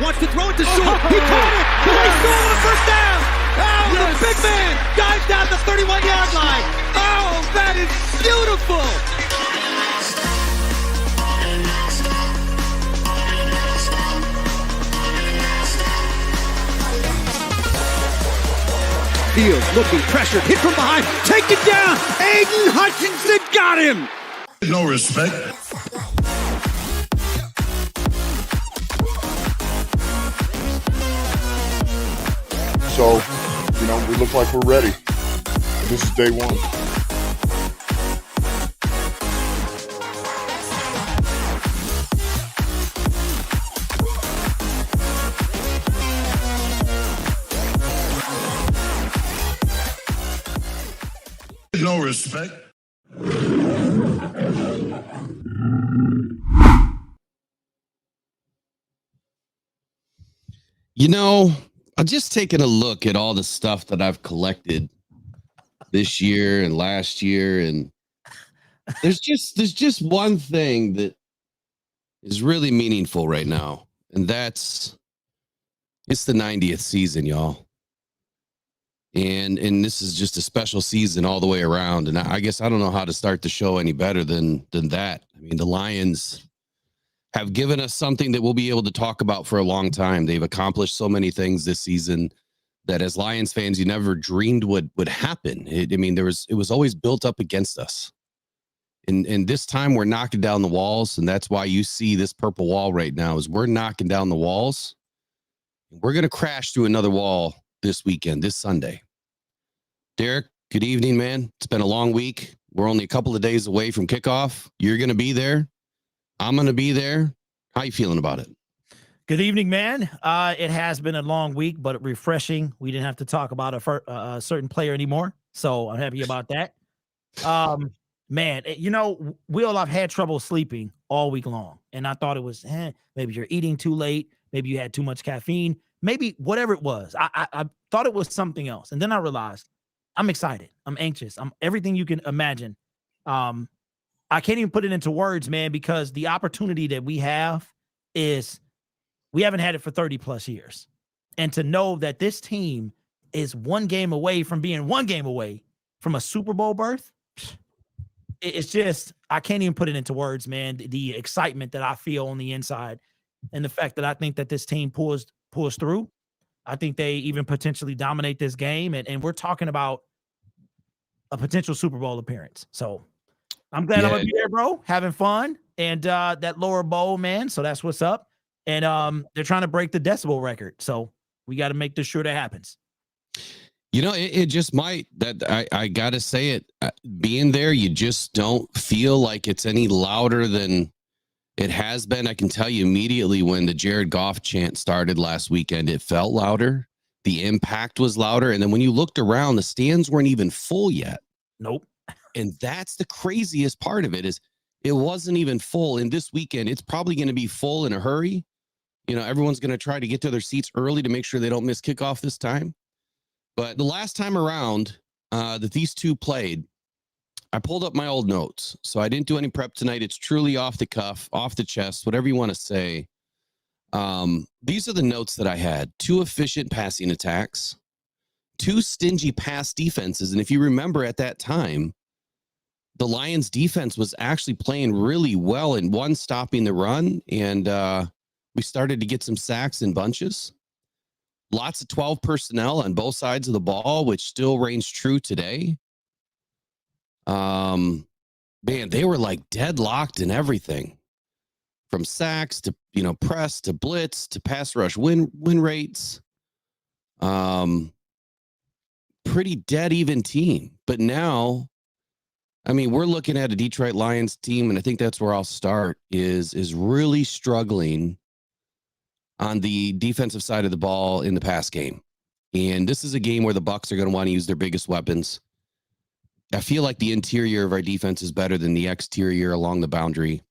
Wants to throw it to Short. He caught it. He's going on a first down. Oh, yes. The big man dives down the 31-yard line. Oh, that is beautiful. Fields looking, pressured, hit from behind, take it down. Aiden Hutchinson got him. No respect. So, we look like we're ready. This is day one. No respect. I'm just taking a look at all the stuff that I've collected this year and last year, and there's just one thing that is really meaningful right now, and it's the 90th season, y'all. And this is just a special season all the way around, and I guess I don't know how to start the show any better than that. I mean, the Lions have given us something that we'll be able to talk about for a long time. They've accomplished so many things this season that as Lions fans, you never dreamed would happen. It was always built up against us. And this time we're knocking down the walls, and that's why you see this purple wall right now is we're knocking down the walls. We're going to crash through another wall this weekend, this Sunday. Derek, good evening, man. It's been a long week. We're only a couple of days away from kickoff. You're going to be there. I'm going to be there. How you feeling about it? Good evening, man. It has been a long week, but refreshing. We didn't have to talk about a certain player anymore, so I'm happy about that. Man, Will, I've had trouble sleeping all week long, and I thought it was, maybe you're eating too late. Maybe you had too much caffeine. Maybe whatever it was. I thought it was something else, and then I realized I'm excited. I'm anxious. I'm everything you can imagine. I can't even put it into words, man, because the opportunity that we have is we haven't had it for 30 plus years. And to know that this team is one game away from being one game away from a Super Bowl berth, it's just, I can't even put it into words, man. The excitement that I feel on the inside and the fact that I think that this team pulls through. I think they even potentially dominate this game. And we're talking about a potential Super Bowl appearance. So I'm glad I'm gonna be there, bro. Having fun. And that lower bowl, man. So that's what's up. And they're trying to break the decibel record. So we got to make this sure that happens. It just might. That I gotta say it. Being there, you just don't feel like it's any louder than it has been. I can tell you immediately when the Jared Goff chant started last weekend, it felt louder. The impact was louder. And then when you looked around, the stands weren't even full yet. Nope. And that's the craziest part of it is it wasn't even full. And this weekend, it's probably going to be full in a hurry. Everyone's going to try to get to their seats early to make sure they don't miss kickoff this time. But the last time around that these two played, I pulled up my old notes. So I didn't do any prep tonight. It's truly off the cuff, off the chest, whatever you want to say. These are the notes that I had. 2 efficient passing attacks, 2 stingy pass defenses. And if you remember at that time, the Lions defense was actually playing really well in one, stopping the run. And we started to get some sacks in bunches. Lots of 12 personnel on both sides of the ball, which still reigns true today. Man, they were like deadlocked in everything. From sacks to, press to blitz to pass rush win rates. Pretty dead even team. But now, we're looking at a Detroit Lions team, and I think that's where I'll start, is really struggling on the defensive side of the ball in the pass game. And this is a game where the Bucs are going to want to use their biggest weapons. I feel like the interior of our defense is better than the exterior along the boundary.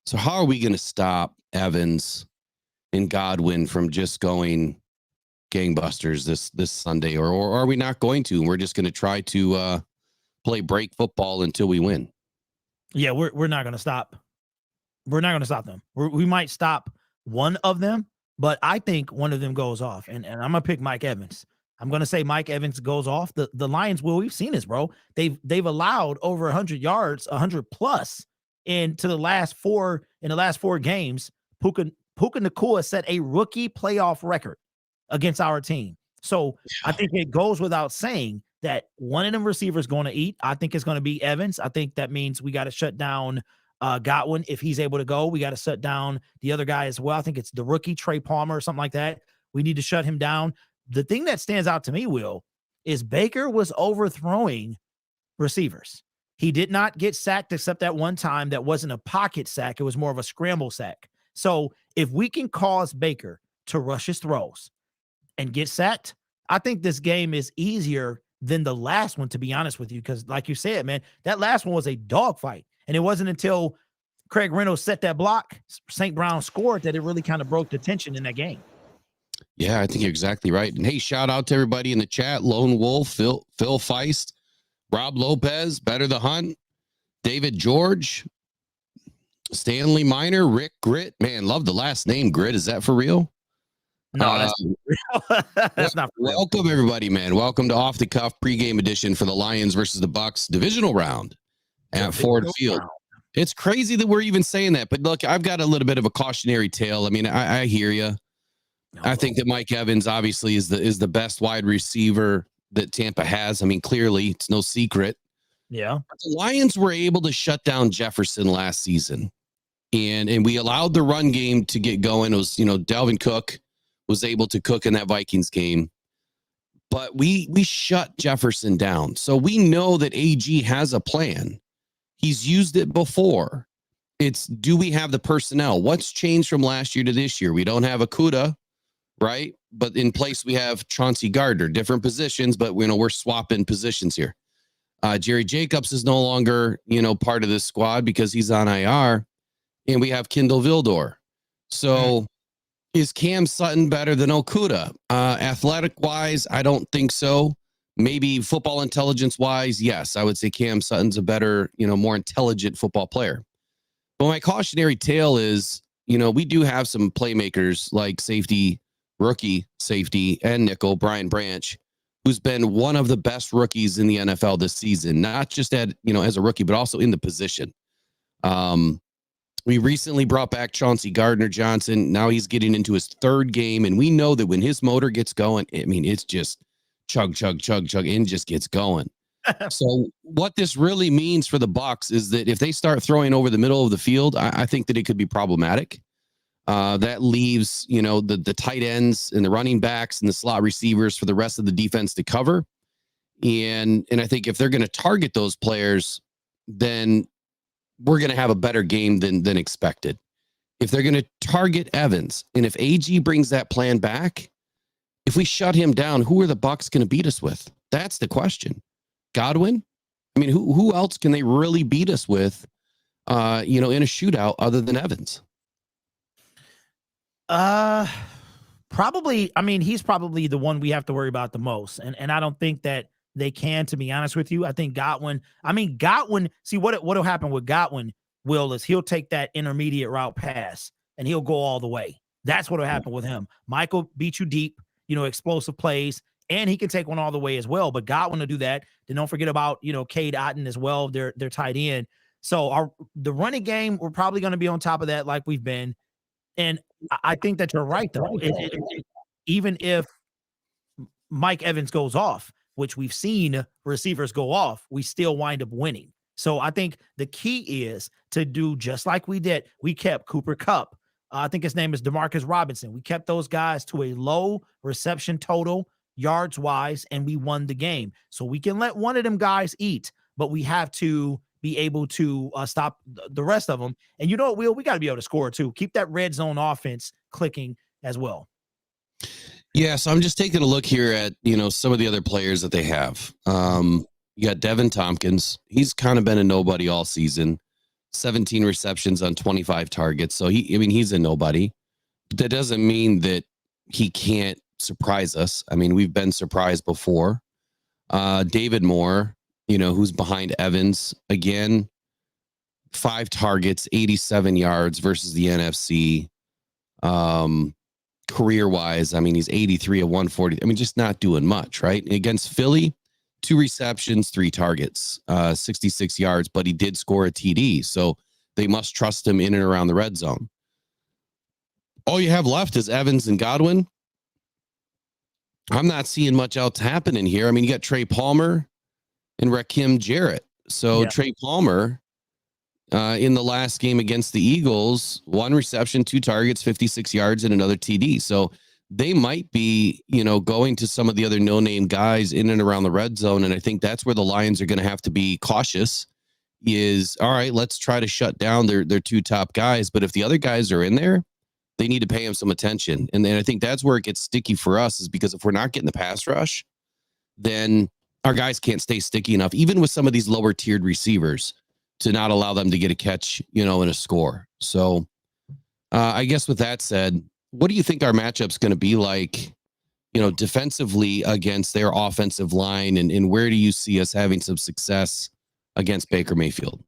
So how are we going to stop Evans and Godwin from just going gangbusters this Sunday? Or are we not going to? We're just going to try to play break football until we win. Yeah, we're not going to stop. We're not going to stop them. We might stop one of them, but I think one of them goes off. And I'm going to pick Mike Evans. I'm going to say Mike Evans goes off. The Lions, well, we've seen this, bro. They've allowed over 100 yards, 100 plus in the last four games. Puka Nacua set a rookie playoff record against our team. So I think it goes without saying that one of them receivers going to eat. I think it's going to be Evans. I think that means we got to shut down Godwin if he's able to go. We got to shut down the other guy as well. I think it's the rookie Trey Palmer or something like that. We need to shut him down. The thing that stands out to me, Will, is Baker was overthrowing receivers. He did not get sacked except that one time. That wasn't a pocket sack. It was more of a scramble sack. So if we can cause Baker to rush his throws and get sacked, I think this game is easier than the last one, to be honest with you, because like you said, man, that last one was a dogfight. And it wasn't until Craig Reynolds set that block, St. Brown scored, that it really kind of broke the tension in that game. Yeah, I think you're exactly right. And hey, shout out to everybody in the chat. Lone Wolf, Phil Feist, Rob Lopez, Better the Hunt, David George, Stanley Miner, Rick Grit. Man, love the last name Grit. Is that for real? No, that's real. That's not for real. Welcome, everybody, man. Welcome to Off the Cuff pregame edition for the Lions versus the Bucs divisional round at Ford Field. It's crazy that we're even saying that. But look, I've got a little bit of a cautionary tale. I mean, I hear you. I think that Mike Evans obviously is the best wide receiver that Tampa has. I mean, clearly, it's no secret. Yeah. The Lions were able to shut down Jefferson last season. And we allowed the run game to get going. It was, Dalvin Cook was able to cook in that Vikings game. But we shut Jefferson down. So we know that AG has a plan. He's used it before. It's, do we have the personnel? What's changed from last year to this year? We don't have Akuda, right? But in place, we have Chauncey Gardner, different positions, but we're swapping positions here. Jerry Jacobs is no longer, part of this squad because he's on IR, and we have Kendall Vildor. So is Cam Sutton better than Okuda? Athletic wise, I don't think so. Maybe football intelligence wise, yes, I would say Cam Sutton's a better, more intelligent football player. But my cautionary tale is, we do have some playmakers like rookie safety and nickel, Brian Branch, who's been one of the best rookies in the NFL this season, not just as a rookie, but also in the position. We recently brought back Chauncey Gardner-Johnson. Now he's getting into his third game, and we know that when his motor gets going, I mean, it's just chug, chug, chug, chug, and just gets going. So what this really means for the Bucs is that if they start throwing over the middle of the field, I think that it could be problematic. That leaves, the tight ends and the running backs and the slot receivers for the rest of the defense to cover. And I think if they're going to target those players, then we're going to have a better game than expected. If they're going to target Evans, and if AG brings that plan back, if we shut him down, who are the Bucs going to beat us with? That's the question. Godwin? I mean, who else can they really beat us with, in a shootout other than Evans? Probably. I mean, he's probably the one we have to worry about the most. And I don't think that they can, to be honest with you. I think Godwin, see what'll happen with Godwin, Will, is he'll take that intermediate route pass and he'll go all the way. That's what'll happen with him. Michael beat you deep, explosive plays, and he can take one all the way as well. But Godwin will do that. Then don't forget about, Cade Otton as well. They're tight end. So the running game, we're probably going to be on top of that like we've been. And I think that you're right, though. Even if Mike Evans goes off, which we've seen receivers go off, we still wind up winning. So I think the key is to do just like we did. We kept Cooper Kupp. I think his name is DeMarcus Robinson. We kept those guys to a low reception total, yards wise, and we won the game. So we can let one of them guys eat, but we have to be able to stop the rest of them. And you know what, Will? We got to be able to score too. Keep that red zone offense clicking as well. Yeah, so I'm just taking a look here at, some of the other players that they have. You got Devin Tompkins. He's kind of been a nobody all season. 17 receptions on 25 targets. So he's a nobody. But that doesn't mean that he can't surprise us. I mean, we've been surprised before. David Moore, who's behind Evans again. 5 targets, 87 yards versus the NFC. Career wise, I mean, he's 83 of 140. I mean, just not doing much, right? Against Philly, 2 receptions, 3 targets, 66 yards, but he did score a TD. So they must trust him in and around the red zone. All you have left is Evans and Godwin. I'm not seeing much else happening here. I mean, you got Trey Palmer and Rakim Jarrett. So Trey Palmer, in the last game against the Eagles, 1 reception, 2 targets, 56 yards, and another TD. So they might be, going to some of the other no-name guys in and around the red zone. And I think that's where the Lions are going to have to be cautious is, all right, let's try to shut down their 2 top guys. But if the other guys are in there, they need to pay him some attention. And then I think that's where it gets sticky for us is because if we're not getting the pass rush, then our guys can't stay sticky enough, even with some of these lower tiered receivers, to not allow them to get a catch, and a score. So I guess with that said, what do you think our matchup's going to be like, defensively against their offensive line? And where do you see us having some success against Baker Mayfield?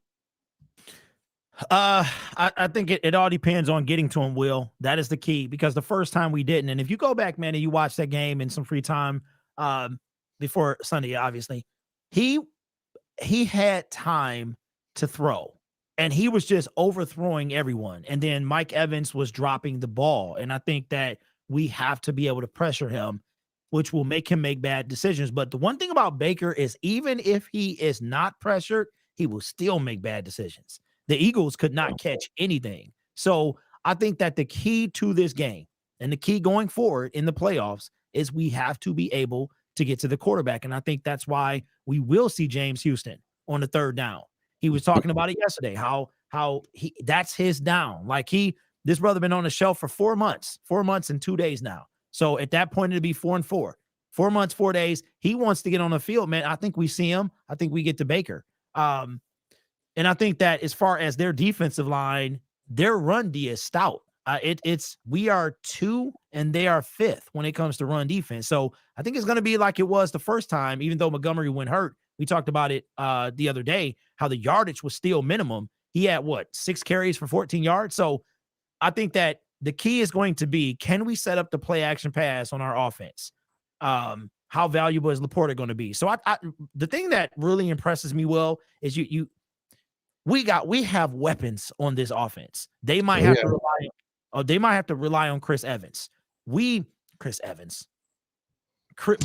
I think it all depends on getting to him, Will. That is the key, because the first time we didn't. And if you go back, man, and you watch that game in some free time before Sunday, obviously, he had time to throw, and he was just overthrowing everyone. And then Mike Evans was dropping the ball. And I think that we have to be able to pressure him, which will make him make bad decisions. But the one thing about Baker is even if he is not pressured, he will still make bad decisions. The Eagles could not catch anything. So I think that the key to this game and the key going forward in the playoffs is we have to be able to get to the quarterback. And I think that's why we will see James Houston on the 3rd down. He was talking about it yesterday, how that's his down. Like this brother been on the shelf for 4 months and 2 days now. So at that point, it'd be 4 and 4. 4 months, 4 days. He wants to get on the field, man. I think we see him. I think we get to Baker. And I think that as far as their defensive line, their run D is stout. We are 2 and they are 5th when it comes to run defense. So I think it's going to be like it was the first time, even though Montgomery went hurt. We talked about it the other day, how the yardage was still minimum. He had 6 carries for 14 yards. So I think that the key is going to be, can we set up the play action pass on our offense? How valuable is Laporta going to be? So the thing that really impresses me, Will, is we have weapons on this offense. They might have to rely on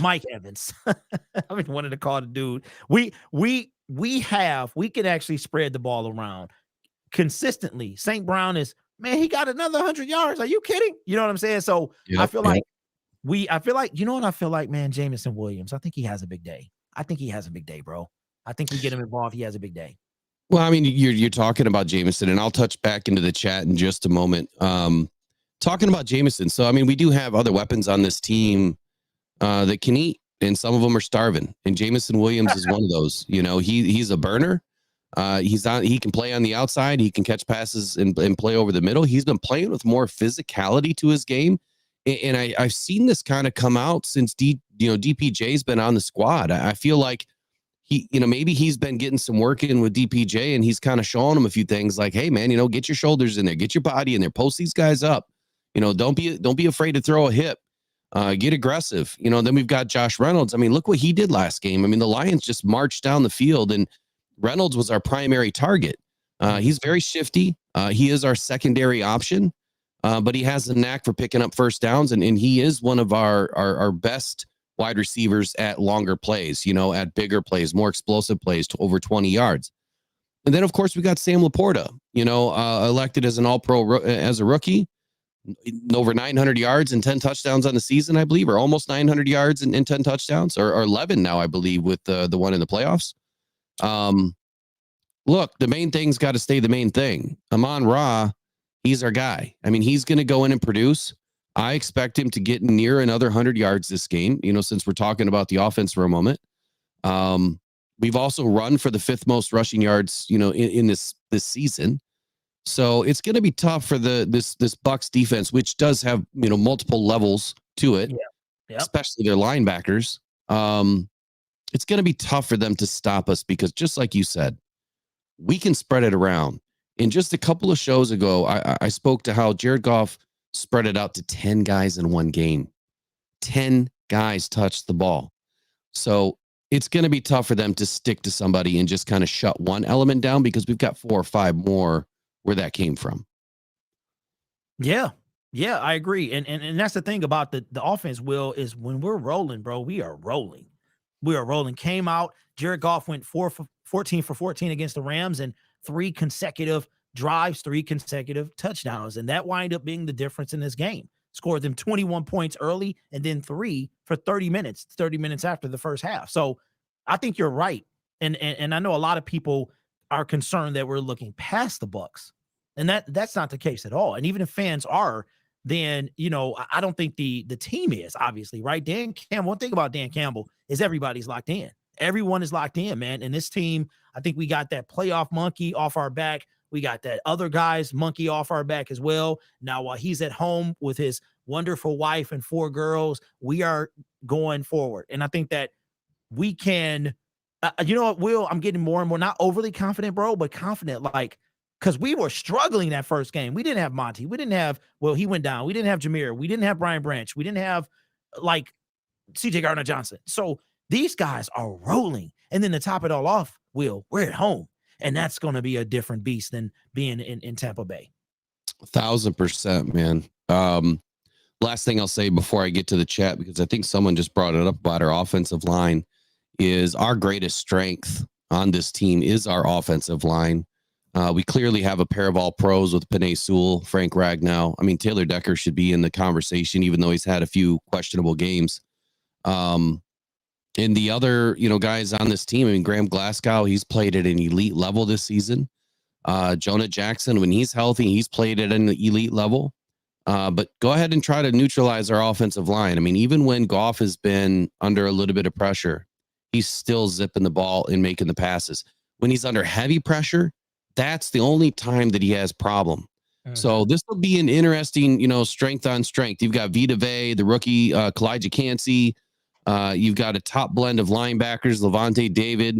Mike Evans. I've been wanting to call the dude. We can actually spread the ball around consistently. St. Brown is, man, he got another 100 yards. Are you kidding? You know what I'm saying? So I feel like man, Jameson Williams, I think he has a big day. Bro. I think we get him involved. He has a big day. Well, I mean, you're talking about Jameson, and I'll touch back into the chat in just a moment. Talking about Jameson. So, I mean, we do have other weapons on this team that can eat, and some of them are starving. And Jameson Williams is one of those. He's a burner. He can play on the outside. He can catch passes and play over the middle. He's been playing with more physicality to his game. And I've seen this kind of come out since DPJ's been on the squad. I feel like maybe he's been getting some work in with DPJ, and he's kind of showing him a few things like, hey man, get your shoulders in there, get your body in there, post these guys up. Don't be afraid to throw a hip, get aggressive. Then we've got Josh Reynolds. I mean, look what he did last game. I mean, the Lions just marched down the field, and Reynolds was our primary target. He's very shifty. He is our secondary option, but he has a knack for picking up first downs, and he is one of our best wide receivers at longer plays, at bigger plays, more explosive plays to over 20 yards. And then, of course, we got Sam Laporta, elected as an all-pro as a rookie, over 900 yards and 10 touchdowns on the season, I believe, or almost 900 yards and 10 touchdowns, or 11 now, I believe, with the one in the playoffs. Look, the main thing's got to stay the main thing. Amon-Ra, he's our guy. I mean, he's going to go in and produce. I expect him to get near another 100 yards this game, since we're talking about the offense for a moment. We've also run for the 5th most rushing yards, in this season. So it's going to be tough for this Bucs defense, which does have, multiple levels to it, especially their linebackers. it's going to be tough for them to stop us because just like you said, we can spread it around. And just a couple of shows ago, I spoke to how Jared Goff spread it out to 10 guys in one game. 10 guys touched the ball. So it's going to be tough for them to stick to somebody and just kind of shut one element down because we've got 4 or 5 more where that came from. Yeah. Yeah, I agree. And that's the thing about the offense, Will, is when we're rolling, bro, we are rolling. We are rolling. Came out, Jared Goff went 14 for 14 against the Rams and 3 consecutive drives, 3 consecutive touchdowns. And that wind up being the difference in this game. Scored them 21 points early and then 3 for 30 minutes after the first half. So I think you're right. And I know a lot of people are concerned that we're looking past the Bucs. And that's not the case at all. And even if fans are, then, I don't think the team is, obviously, right? Dan Campbell, one thing about Dan Campbell is everybody's locked in. Everyone is locked in, man. And this team, I think we got that playoff monkey off our back. We got that other guy's monkey off our back as well. Now, while he's at home with his wonderful wife and 4 girls, we are going forward. And I think that we can, you know what, Will, I'm getting more and more, not overly confident, bro, but confident, because we were struggling that first game. We didn't have Monty. We didn't have, he went down. We didn't have Jameer. We didn't have Brian Branch. We didn't have, C.J. Gardner-Johnson. So these guys are rolling. And then to top it all off, Will, we're at home. And that's going to be a different beast than being in Tampa Bay. 1,000%, man. Last thing I'll say before I get to the chat, because I think someone just brought it up about our offensive line, is our greatest strength on this team is our offensive line. We clearly have a pair of all pros with Penei Sewell, Frank Ragnow. I mean, Taylor Decker should be in the conversation, even though he's had a few questionable games. And the other, guys on this team, I mean, Graham Glasgow, he's played at an elite level this season. Jonah Jackson, when he's healthy, he's played at an elite level. But go ahead and try to neutralize our offensive line. I mean, even when Goff has been under a little bit of pressure, he's still zipping the ball and making the passes. When he's under heavy pressure, that's the only time that he has problem. Mm-hmm. So this will be an interesting, strength on strength. You've got Vita Vea, the rookie, Kalijah Cansey. You've got a top blend of linebackers, Levante David.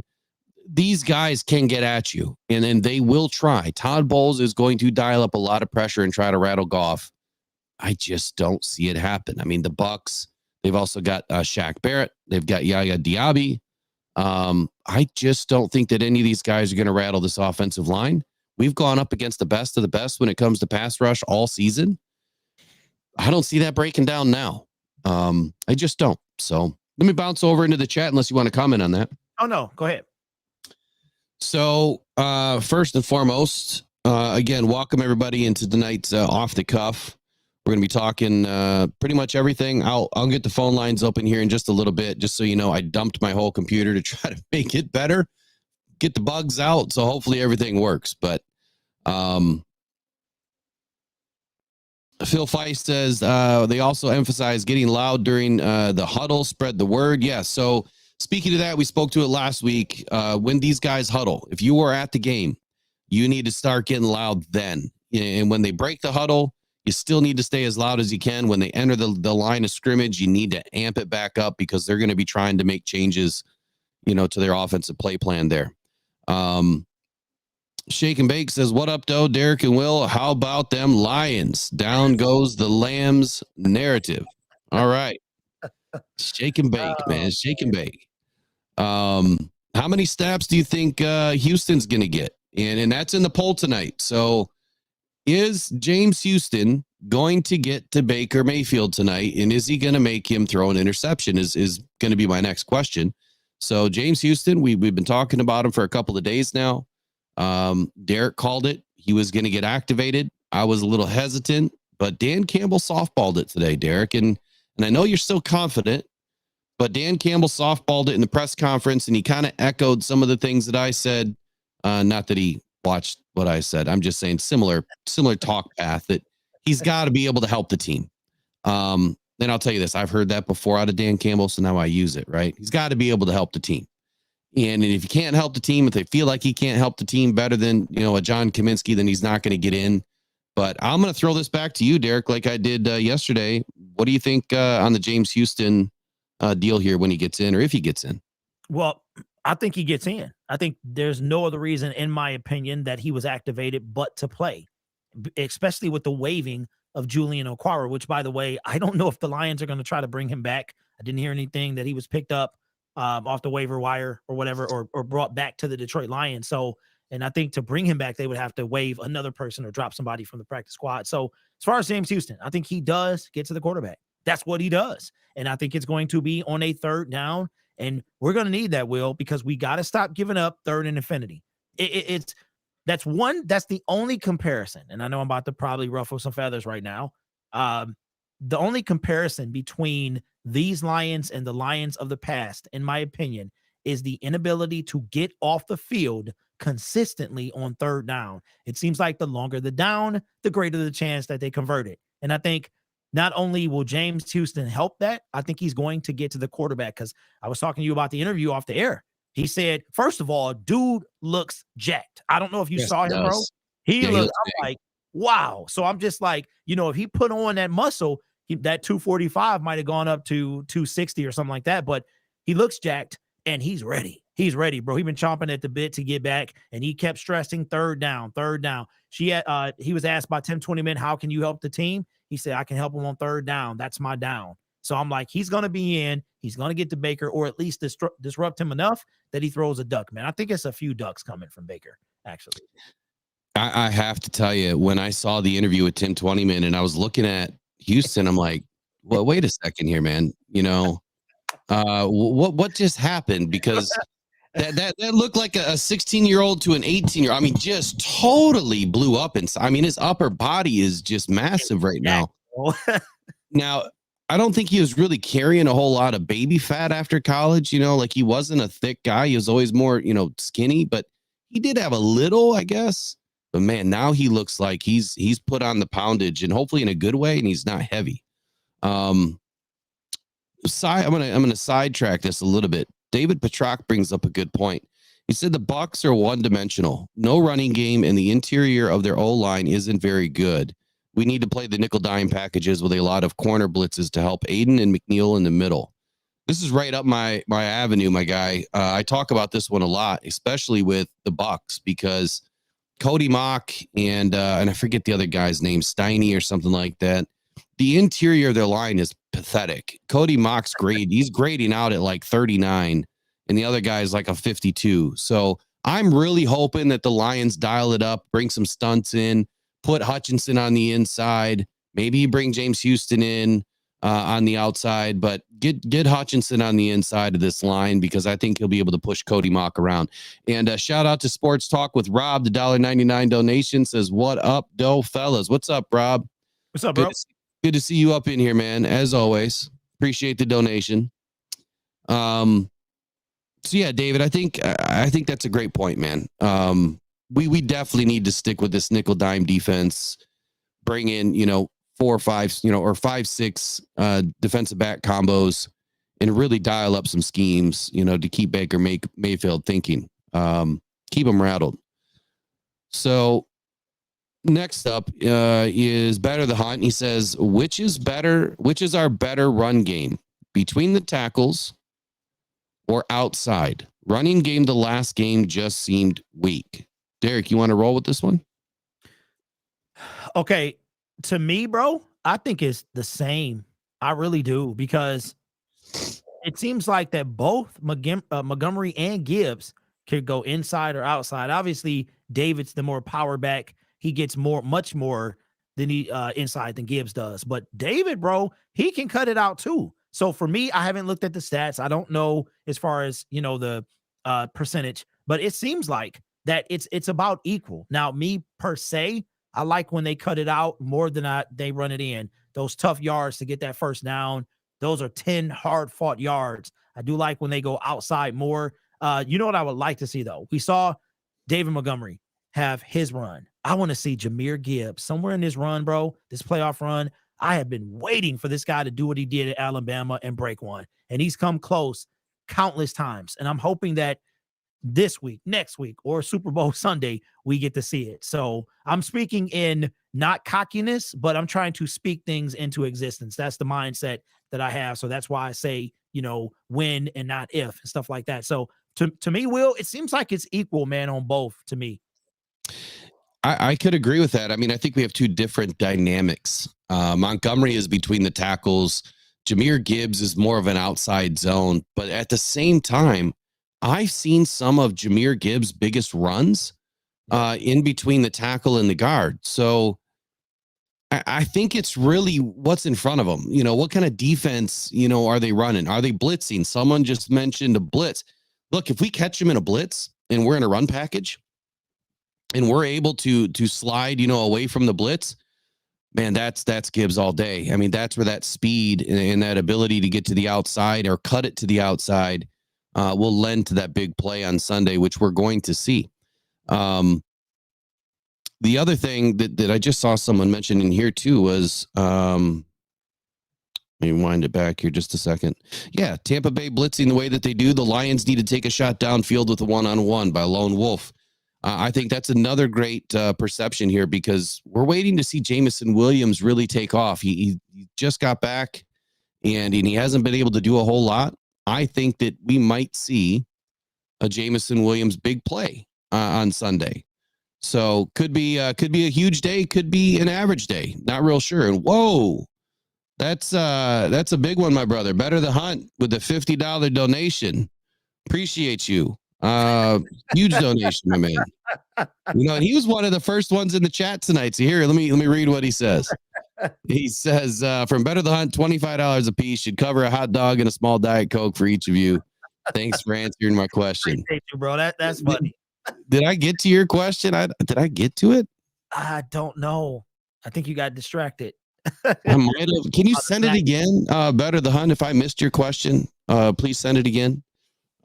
These guys can get at you, and they will try. Todd Bowles is going to dial up a lot of pressure and try to rattle Goff. I just don't see it happen. I mean, the Bucs, they've also got Shaq Barrett. They've got Yaya Diaby. I just don't think that any of these guys are going to rattle this offensive line. We've gone up against the best of the best when it comes to pass rush all season. I don't see that breaking down now. I just don't. So let me bounce over into the chat unless you want to comment on that. Oh, no. Go ahead. So first and foremost, again, welcome everybody into tonight's Off the Cuff. We're going to be talking pretty much everything. I'll get the phone lines open here in just a little bit, just so you know, I dumped my whole computer to try to make it better, get the bugs out, so hopefully everything works. But Phil Feist says they also emphasize getting loud during the huddle, spread the word. Yeah, so speaking to that, we spoke to it last week. When these guys huddle, if you were at the game, you need to start getting loud then. And when they break the huddle, you still need to stay as loud as you can. When they enter the line of scrimmage, you need to amp it back up because they're going to be trying to make changes, to their offensive play plan there. Shake and Bake says, what up, though, Derek and Will? How about them Lions? Down goes the Lambs narrative. All right. Shake and bake, man. Shake and bake. How many snaps do you think Houston's going to get? And that's in the poll tonight. So is James Houston going to get to Baker Mayfield tonight? And is he going to make him throw an interception is going to be my next question. So James Houston, we've been talking about him for a couple of days now. Derek called it. He was going to get activated. I was a little hesitant, but Dan Campbell softballed it today, Derek. And I know you're still confident, but Dan Campbell softballed it in the press conference, and he kind of echoed some of the things that I said. Not that he watched what I said. I'm just saying similar talk path that he's got to be able to help the team. Then I'll tell you this. I've heard that before out of Dan Campbell, so now I use it, right? He's got to be able to help the team. And if he can't help the team, if they feel like he can't help the team better than, a John Kaminsky, then he's not going to get in. But I'm going to throw this back to you, Derek, like I did yesterday. What do you think on the James Houston deal here when he gets in, or if he gets in? Well, I think he gets in. I think there's no other reason, in my opinion, that he was activated but to play, especially with the waiving of Julian Okwara, which, by the way, I don't know if the Lions are going to try to bring him back. I didn't hear anything that he was picked up off the waiver wire or whatever, or brought back to the Detroit Lions. So, and I think to bring him back, they would have to waive another person or drop somebody from the practice squad. So, as far as James Houston, I think he does get to the quarterback. That's what he does. And I think it's going to be on a third down. And we're going to need that, Will, because we got to stop giving up third and infinity. That's the only comparison. And I know I'm about to probably ruffle some feathers right now. The only comparison between these Lions and the Lions of the past, in my opinion, is the inability to get off the field consistently on third down. It seems like the longer the down, the greater the chance that they convert it. And I think not only will James Houston help that, I think he's going to get to the quarterback, because I was talking to you about the interview off the air. He said, first of all, dude looks jacked. I don't know if you saw him, bro. He looks like, wow. So I'm just like, if he put on that muscle, that 245 might have gone up to 260 or something like that, but he looks jacked and he's ready. He's ready, bro. He's been chomping at the bit to get back, and he kept stressing third down. He was asked by Tim 20-Man, how can you help the team? He said, I can help him on third down. That's my down. So I'm like, he's going to be in. He's going to get to Baker, or at least disrupt him enough that he throws a duck, man. I think it's a few ducks coming from Baker, actually. I have to tell you, when I saw the interview with Tim 20-Man and I was looking at Houston, I'm like, well, wait a second here, man. What just happened? Because that looked like a 16-year-old to an 18-year-old. I mean, just totally blew up inside. I mean, his upper body is just massive right now. Now, I don't think he was really carrying a whole lot of baby fat after college. Like, he wasn't a thick guy. He was always more, skinny, but he did have a little, I guess. But man, now he looks like he's put on the poundage, and hopefully in a good way, and he's not heavy. I'm gonna sidetrack this a little bit. David Petrock brings up a good point. He said the Bucs are one-dimensional. No running game, and the interior of their O-line isn't very good. We need to play the nickel dime packages with a lot of corner blitzes to help Aiden and McNeil in the middle. This is right up my avenue, my guy. I talk about this one a lot, especially with the Bucs, because Cody Mock and I forget the other guy's name, Steiny or something like that. The interior of their line is pathetic. Cody Mock's grade, he's grading out at like 39, and the other guy's like a 52. So I'm really hoping that the Lions dial it up, bring some stunts in, put Hutchinson on the inside. Maybe you bring James Houston in on the outside, but get Hutchinson on the inside of this line, because I think he'll be able to push Cody Mock around. And shout out to Sports Talk with Rob. The $1.99 donation says, what up, dough fellas? What's up, Rob? What's up, bro? Good to see you up in here, man. As always, appreciate the donation. So yeah, David, I think that's a great point, man. We definitely need to stick with this nickel dime defense. Bring in 4 or 5, or 5, 6 defensive back combos, and really dial up some schemes, to keep Baker Mayfield thinking. Keep him rattled. So next up is Better the Hunt. He says, which is our better run game, between the tackles or outside? Running game the last game just seemed weak. Derek, you want to roll with this one? Okay. To me, bro, I think it's the same. I really do, because it seems like that both Montgomery and Gibbs could go inside or outside. Obviously, David's the more power back. He gets much more than he inside than Gibbs does. But David, bro, he can cut it out too. So for me, I haven't looked at the stats. I don't know as far as the percentage, but it seems like that it's about equal. Now, me per se, I like when they cut it out more than they run it in. Those tough yards to get that first down, those are 10 hard-fought yards. I do like when they go outside more. You know what I would like to see, though? We saw David Montgomery have his run. I want to see Jahmyr Gibbs somewhere in this run, bro, this playoff run. I have been waiting for this guy to do what he did at Alabama and break one. And he's come close countless times. And I'm hoping that this week, next week, or Super Bowl Sunday, we get to see it. So I'm speaking in not cockiness, but I'm trying to speak things into existence. That's the mindset that I have. So that's why I say when and not if and stuff like that. So to me, Will, it seems like it's equal, man, on both to me. I could agree with that. I mean, I think we have two different dynamics. Montgomery is between the tackles. Jahmyr Gibbs is more of an outside zone. But at the same time, I've seen some of Jahmyr Gibbs' biggest runs in between the tackle and the guard. So I think it's really what's in front of them. What kind of defense, are they running? Are they blitzing? Someone just mentioned a blitz. Look, if we catch them in a blitz and we're in a run package and we're able to slide, away from the blitz, man, that's Gibbs all day. I mean, that's where that speed and that ability to get to the outside or cut it to the outside will lend to that big play on Sunday, which we're going to see. The other thing that I just saw someone mention in here too was, let me wind it back here just a second. Yeah, Tampa Bay blitzing the way that they do. The Lions need to take a shot downfield with a one-on-one by Lone Wolf. I think that's another great perception here because we're waiting to see Jameson Williams really take off. He just got back and he hasn't been able to do a whole lot. I think that we might see a Jameson Williams big play on Sunday. So could be a huge day, could be an average day. Not real sure. And whoa, that's a big one, my brother. Better the Hunt with the $50 donation. Appreciate you. Huge donation, my man. And he was one of the first ones in the chat tonight. So here, let me read what he says. He says, from Better the Hunt, $25 a piece should cover a hot dog and a small Diet Coke for each of you. Thanks for answering my question. Appreciate you, bro. That's funny. Did I get to your question? Did I get to it? I don't know. I think you got distracted. I might have. Can you send it again? Better the Hunt. If I missed your question, please send it again.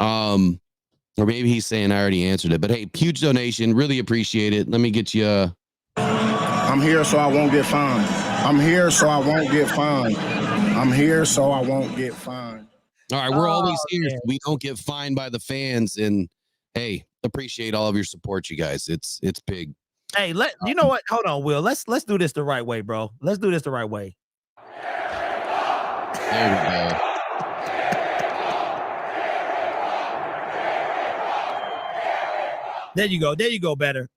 Or maybe he's saying I already answered it. But hey, huge donation. Really appreciate it. Let me get you. I'm here so I won't get fined. I'm here so I won't get fined. I'm here so I won't get fined. All right, we're always here. So we don't get fined by the fans. And hey, appreciate all of your support, you guys. It's big. Hey, you know what? Hold on, Will. Let's do this the right way, bro. Let's do this the right way. There we go. There you go. There you go. Better.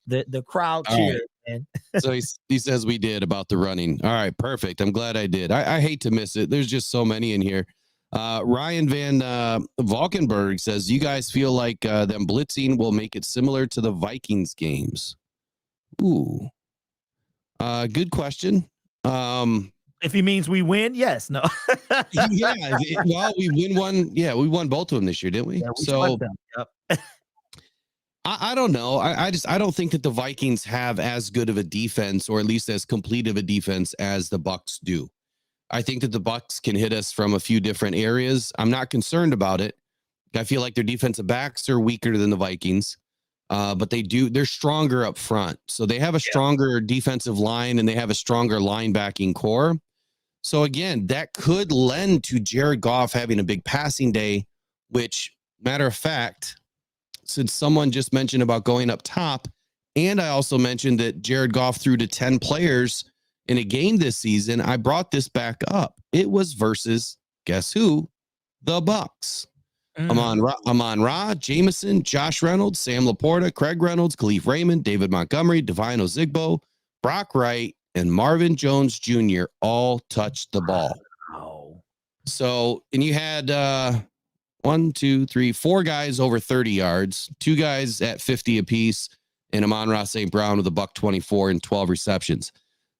the crowd cheers, man. So he says we did about the running. All right, perfect. I'm glad I did. I hate to miss it. There's just so many in here. Ryan Van Valkenburg says, you guys feel like them blitzing will make it similar to the Vikings games? Ooh. Good question. If he means we win, yes. No. Yeah. Well, we win one. Yeah, we won both of them this year, didn't we? Yeah, we so yep. I don't know. I don't think that the Vikings have as good of a defense, or at least as complete of a defense as the Bucs do. I think that the Bucs can hit us from a few different areas. I'm not concerned about it. I feel like their defensive backs are weaker than the Vikings, but they're stronger up front. So they have a stronger defensive line and they have a stronger linebacking core. So again, that could lend to Jared Goff having a big passing day, which, matter of fact, since someone just mentioned about going up top, and I also mentioned that Jared Goff threw to 10 players in a game this season, I brought this back up. It was versus, guess who? The Bucs. Amon Ra, Jameson, Josh Reynolds, Sam Laporta, Craig Reynolds, Khalif Raymond, David Montgomery, Divine Ozigbo, Brock Wright, and Marvin Jones Jr. all touched the ball. Wow. So, and you had 4 guys over 30 yards, 2 guys at 50 apiece, and Amon-Ra St. Brown with a $124 and 12 receptions.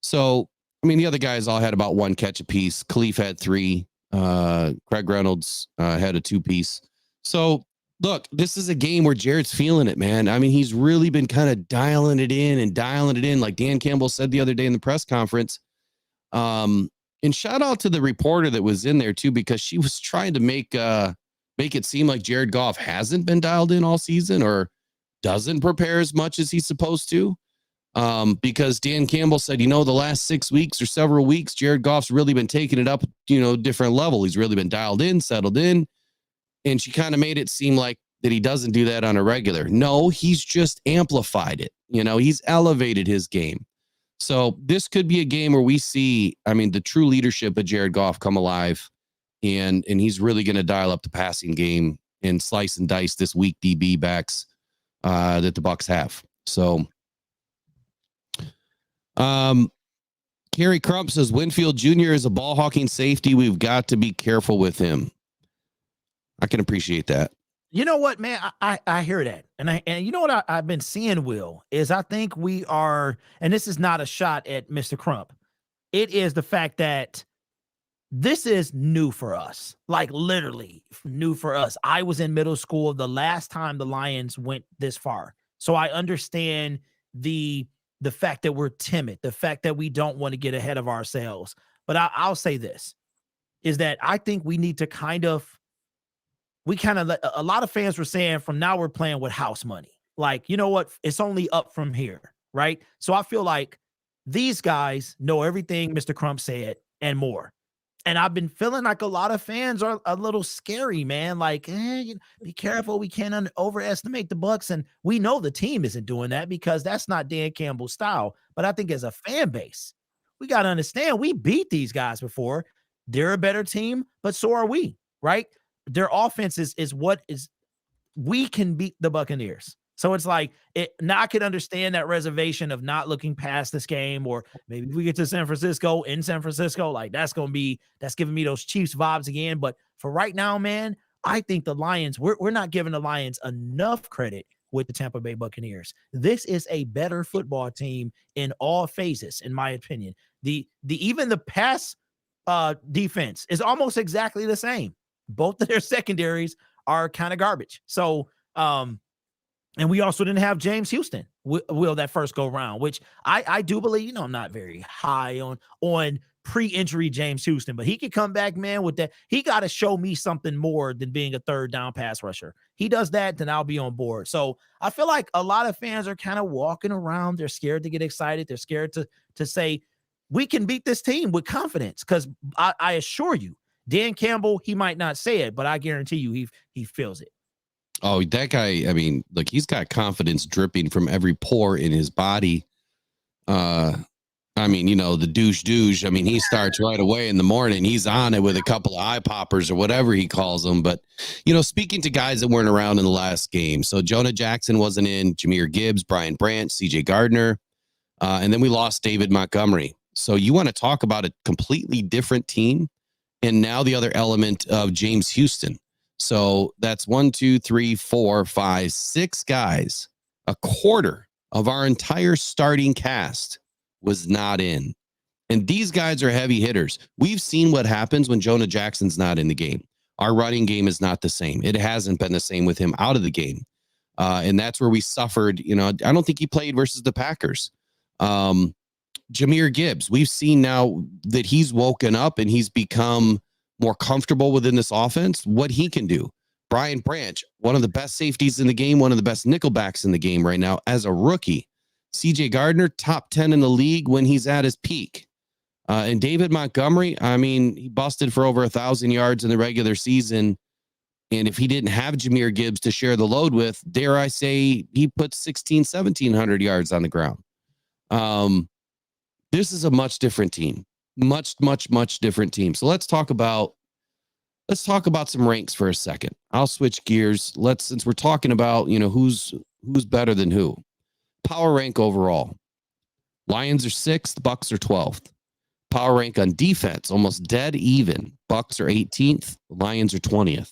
So, I mean, the other guys all had about 1 catch apiece. Khalif had 3. Craig Reynolds had a 2-piece. So, look, this is a game where Jared's feeling it, man. I mean, he's really been kind of dialing it in, like Dan Campbell said the other day in the press conference. And shout out to the reporter that was in there, too, because she was trying to make it seem like Jared Goff hasn't been dialed in all season or doesn't prepare as much as he's supposed to. Because Dan Campbell said, the last 6 weeks or several weeks, Jared Goff's really been taking it up, different level. He's really been dialed in, settled in. And she kind of made it seem like that he doesn't do that on a regular. No, he's just amplified it. He's elevated his game. So this could be a game where we see, I mean, the true leadership of Jared Goff come alive, and he's really going to dial up the passing game and slice and dice this weak DB backs that the Bucs have. So, Kerry Crump says Winfield Jr. is a ball hawking safety. We've got to be careful with him. I can appreciate that. You know what, man? I hear that. And you know what I've been seeing, Will, is I think we are, and this is not a shot at Mr. Crump. It is the fact that this is new for us, like literally new for us. I was in middle school the last time the Lions went this far. So I understand the fact that we're timid, the fact that we don't want to get ahead of ourselves. But I'll say this, is that I think we need to a lot of fans were saying from now we're playing with house money. Like, you know what? It's only up from here, right? So I feel like these guys know everything Mr. Crump said and more. And I've been feeling like a lot of fans are a little scary, man. Like, be careful. We can't overestimate the Bucs. And we know the team isn't doing that because that's not Dan Campbell's style. But I think as a fan base, we got to understand we beat these guys before. They're a better team, but so are we, right? Their offense is what is we can beat the Buccaneers. So it's like now I can understand that reservation of not looking past this game, or maybe if we get to San Francisco, like that's giving me those Chiefs vibes again. But for right now, man, I think the Lions, we're not giving the Lions enough credit with the Tampa Bay Buccaneers. This is a better football team in all phases, in my opinion. Even the pass defense is almost exactly the same. Both of their secondaries are kind of garbage. So, and we also didn't have James Houston, will that first go round, which I do believe, I'm not very high on pre-injury James Houston, but he could come back, man, with that. He got to show me something more than being a third down pass rusher. He does that, then I'll be on board. So I feel like a lot of fans are kind of walking around. They're scared to get excited. They're scared to say, we can beat this team with confidence. Because I assure you, Dan Campbell, he might not say it, but I guarantee you he feels it. Oh, that guy, I mean, look, he's got confidence dripping from every pore in his body. I mean, the douche. I mean, he starts right away in the morning. He's on it with a couple of eye poppers or whatever he calls them. But, speaking to guys that weren't around in the last game. So Jonah Jackson wasn't in, Jahmyr Gibbs, Brian Branch, CJ Gardner. And then we lost David Montgomery. So you want to talk about a completely different team. And now the other element of James Houston. So that's 1, 2, 3, 4, 5, 6 guys. A quarter of our entire starting cast was not in. And these guys are heavy hitters. We've seen what happens when Jonah Jackson's not in the game. Our running game is not the same. It hasn't been the same with him out of the game. And that's where we suffered. I don't think he played versus the Packers. Jahmyr Gibbs, we've seen now that he's woken up and he's become more comfortable within this offense, what he can do. Brian Branch, one of the best safeties in the game, one of the best nickelbacks in the game right now as a rookie. CJ Gardner, top 10 in the league when he's at his peak. And David Montgomery, I mean, he busted for over 1,000 yards in the regular season. And if he didn't have Jahmyr Gibbs to share the load with, dare I say, he put 1,700 yards on the ground. This is a much different team. Much different team. So let's talk about some ranks for a second. I'll switch gears. Since we're talking about, who's better than who. Power rank overall. Lions are 6th, Bucs are 12th. Power rank on defense, almost dead even. Bucs are 18th, Lions are 20th.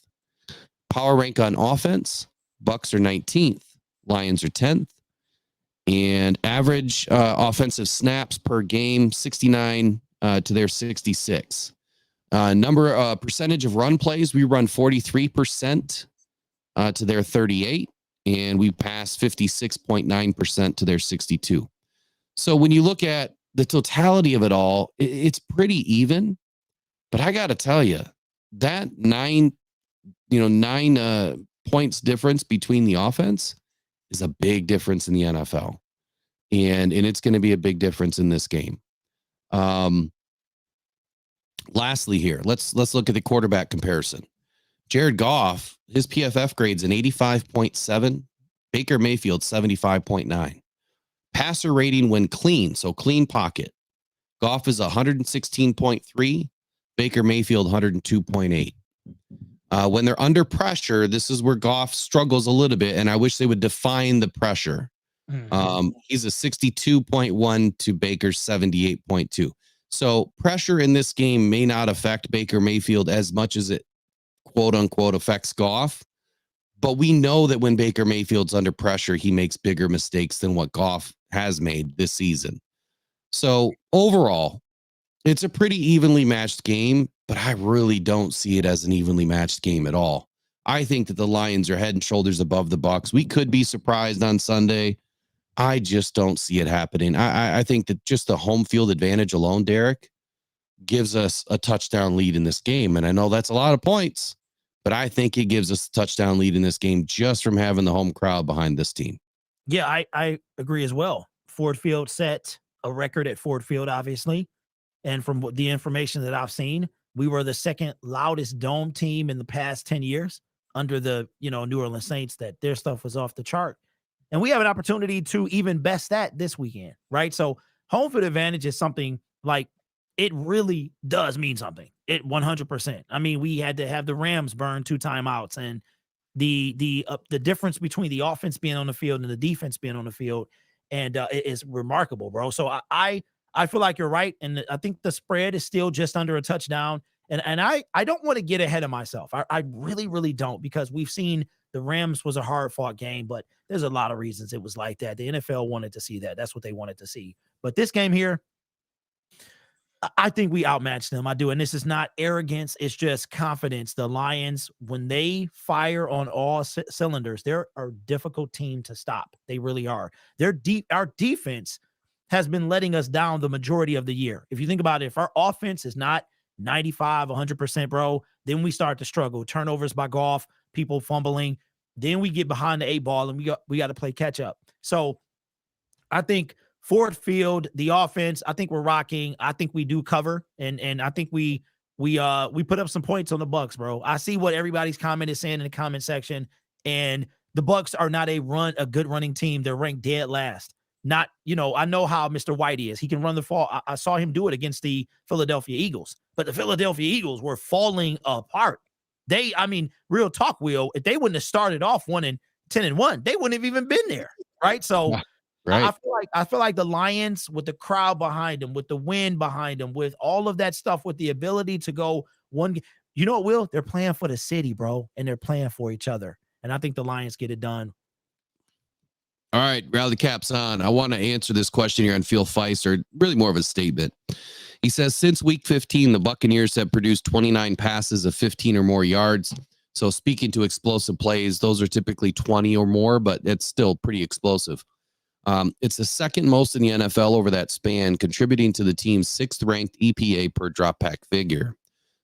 Power rank on offense, Bucs are 19th, Lions are 10th. And average offensive snaps per game, 69 to their 66. Percentage of run plays, we run 43% to their 38, and we pass 56.9% to their 62. So when you look at the totality of it all, it's pretty even. But I got to tell you, that 9 points difference between the offense is a big difference in the NFL. And it's going to be a big difference in this game. Lastly here, let's look at the quarterback comparison. Jared Goff, his PFF grade's an 85.7. Baker Mayfield, 75.9. Passer rating when clean, so clean pocket. Goff is 116.3, Baker Mayfield 102.8. When they're under pressure, this is where Goff struggles a little bit, and I wish they would define the pressure. He's a 62.1 to Baker's 78.2. So pressure in this game may not affect Baker Mayfield as much as it quote unquote affects Goff. But we know that when Baker Mayfield's under pressure, he makes bigger mistakes than what Goff has made this season. So overall, it's a pretty evenly matched game, but I really don't see it as an evenly matched game at all. I think that the Lions are head and shoulders above the Bucs. We could be surprised on Sunday. I just don't see it happening. I think that just the home field advantage alone, Derek, gives us a touchdown lead in this game. And I know that's a lot of points, but I think it gives us a touchdown lead in this game just from having the home crowd behind this team. Yeah, I agree as well. Ford Field set a record at Ford Field, obviously. And from the information that I've seen, we were the second loudest dome team in the past 10 years under the, New Orleans Saints, that their stuff was off the chart. And we have an opportunity to even best that this weekend, right? So home field advantage is something like, it really does mean something. It 100%. I mean, we had to have the Rams burn 2 timeouts, and the difference between the offense being on the field and the defense being on the field, and it is remarkable, bro. So I feel like you're right, and I think the spread is still just under a touchdown. And I don't want to get ahead of myself. I really, really don't, because we've seen the Rams was a hard-fought game, but there's a lot of reasons it was like that. The NFL wanted to see that. That's what they wanted to see. But this game here, I think we outmatched them. I do. And this is not arrogance. It's just confidence. The Lions, when they fire on all cylinders, they're a difficult team to stop. They really are. Our defense has been letting us down the majority of the year. If you think about it, if our offense is not 95, 100%, bro, then we start to struggle. Turnovers by Goff, people fumbling. Then we get behind the 8 ball, and we got to play catch up. So I think Ford Field, the offense, I think we're rocking. I think we do cover, and I think we put up some points on the Bucs, bro. I see what everybody's comment is saying in the comment section, and the Bucs are not a good running team. They're ranked dead last. Not, I know how Mr. Whitey is. He can run the fall. I saw him do it against the Philadelphia Eagles, but the Philadelphia Eagles were falling apart. Real talk, Will, if they wouldn't have started off 10-1, they wouldn't have even been there, right? So right. I feel like the Lions, with the crowd behind them, with the wind behind them, with all of that stuff, with the ability to go one, you know what, Will? They're playing for the city, bro, and they're playing for each other. And I think the Lions get it done. All right, Rally Caps on. I want to answer this question here on Phil Feist, or really more of a statement. He says, since week 15, the Buccaneers have produced 29 passes of 15 or more yards. So speaking to explosive plays, those are typically 20 or more, but it's still pretty explosive. It's the second most in the NFL over that span, contributing to the team's 6th ranked EPA per drop back figure.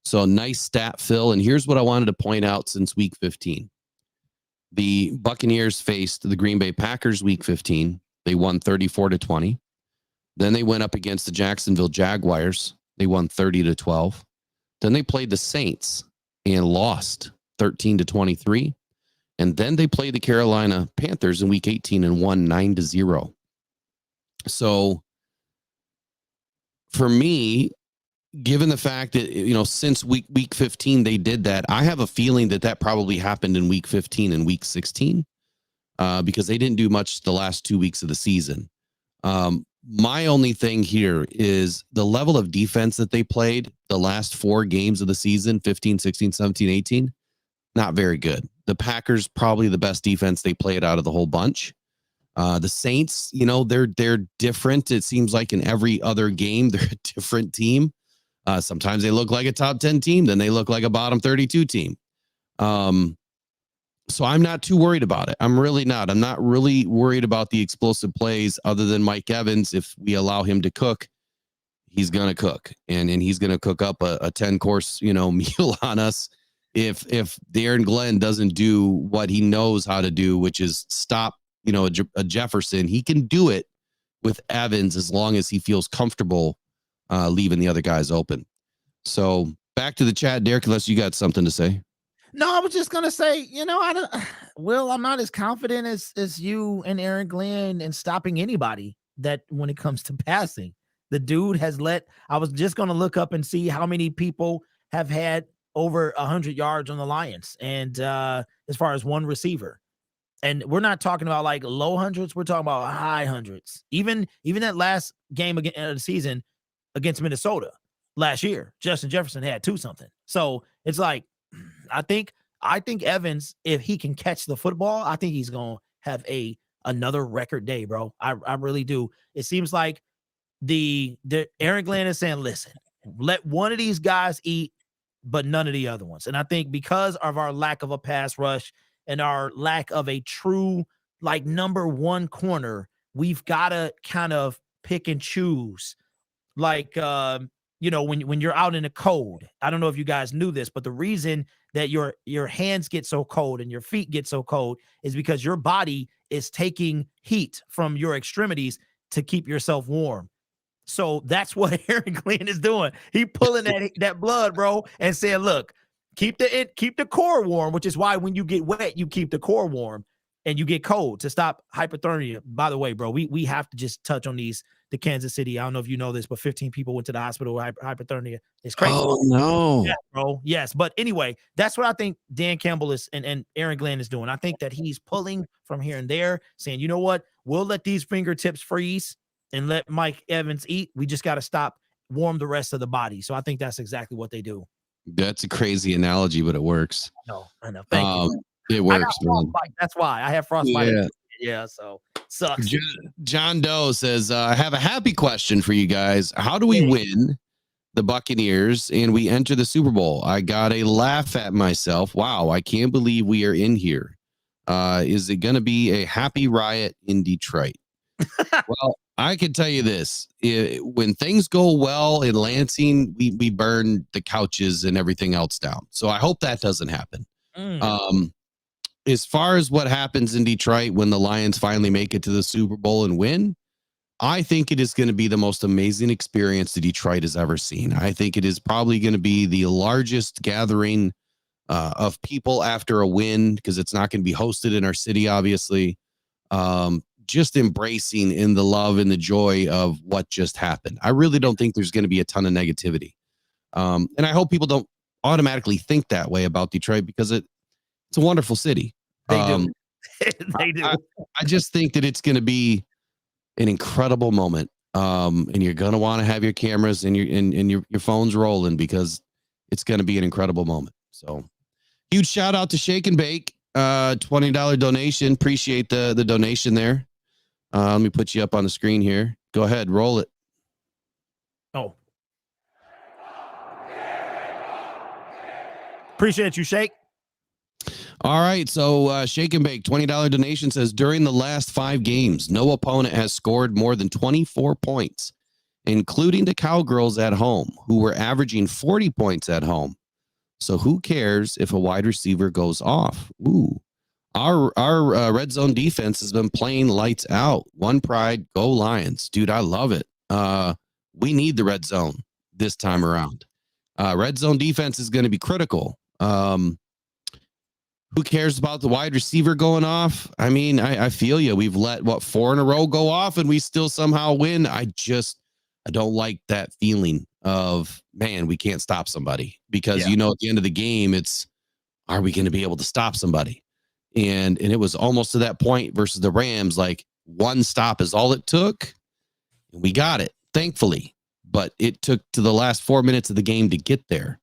So nice stat, Phil. And here's what I wanted to point out since week 15. The Buccaneers faced the Green Bay Packers week 15. They won 34-20. Then they went up against the Jacksonville Jaguars. They won 30-12. Then they played the Saints and lost 13-23. And then they played the Carolina Panthers in week 18 and won 9-0. So for me, given the fact that, since week 15, they did that, I have a feeling that probably happened in week 15 and week 16 because they didn't do much the last 2 weeks of the season. My only thing here is the level of defense that they played the last 4 games of the season, 15, 16, 17, 18, not very good. The Packers, probably the best defense they played out of the whole bunch. The Saints, they're different. It seems like in every other game, they're a different team. Sometimes they look like a top 10 team, then they look like a bottom 32 team. So I'm not too worried about it. I'm really not. I'm not really worried about the explosive plays other than Mike Evans. If we allow him to cook, he's going to cook. And he's going to cook up a 10-course, meal on us. If Darren Glenn doesn't do what he knows how to do, which is stop, a Jefferson, he can do it with Evans as long as he feels comfortable leaving the other guys open. So back to the chat, Derek, unless you got something to say. No, I was just going to say, I'm not as confident as you and Aaron Glenn in stopping anybody that when it comes to passing. The dude has I was just going to look up and see how many people have had over 100 yards on the Lions. And as far as one receiver, and we're not talking about like low hundreds, we're talking about high hundreds. Even that last game of the season against Minnesota last year, Justin Jefferson had 2-something. So it's like, I think Evans, if he can catch the football, I think he's going to have another record day, bro. I really do. It seems like the Aaron Glenn is saying, listen, let one of these guys eat, but none of the other ones. And I think because of our lack of a pass rush and our lack of a true like number one corner, we've got to kind of pick and choose. Like, when you're out in the cold, I don't know if you guys knew this, but the reason that your hands get so cold and your feet get so cold is because your body is taking heat from your extremities to keep yourself warm. So that's what Aaron Glenn is doing. He pulling that blood, bro, and saying, look, keep the core warm, which is why when you get wet, you keep the core warm and you get cold to stop hypothermia. By the way, bro, we have to just touch on the Kansas City. I don't know if you know this, but 15 people went to the hospital with hypothermia. It's crazy. Oh, no. Yeah, bro. Yes. But anyway, that's what I think Dan Campbell is and Aaron Glenn is doing. I think that he's pulling from here and there, saying, you know what? We'll let these fingertips freeze and let Mike Evans eat. We just got to stop, warm the rest of the body. So I think that's exactly what they do. That's a crazy analogy, but it works. I know. Thank you. It works, man. That's why I have frostbite. Yeah. So sucks. John Doe says, I have a happy question for you guys. How do we win the Buccaneers and we enter the Super Bowl? I got a laugh at myself. Wow, I can't believe we are in here. Is it going to be a happy riot in Detroit? Well, I can tell you this. When things go well in Lansing, we burn the couches and everything else down. So I hope that doesn't happen. As far as what happens in Detroit when the Lions finally make it to the Super Bowl and win, I think it is going to be the most amazing experience that Detroit has ever seen. I think it is probably going to be the largest gathering of people after a win, because it's not going to be hosted in our city, obviously. Just embracing in the love and the joy of what just happened. I really don't think there's going to be a ton of negativity. And I hope people don't automatically think that way about Detroit, because it's a wonderful city. They do. They do. I just think that it's going to be an incredible moment. And you're going to want to have your cameras and your phones rolling, because it's going to be an incredible moment. So huge shout out to Shake and Bake, $20 donation. Appreciate the donation there. Let me put you up on the screen here. Go ahead, roll it. Oh. Appreciate you, Shake. All right, so Shake and Bake, $20 donation says, during the last 5 games, no opponent has scored more than 24 points, including the Cowgirls at home, who were averaging 40 points at home. So who cares if a wide receiver goes off? Ooh. Our red zone defense has been playing lights out. One pride, go Lions. Dude, I love it. We need the red zone this time around. Red zone defense is going to be critical. Who cares about the wide receiver going off? I mean, I feel you. We've let 4 in a row go off and we still somehow win. I don't like that feeling of, man, we can't stop somebody, because at the end of the game, are we going to be able to stop somebody? And it was almost to that point versus the Rams, like one stop is all it took. And we got it, thankfully, but it took to the last 4 minutes of the game to get there.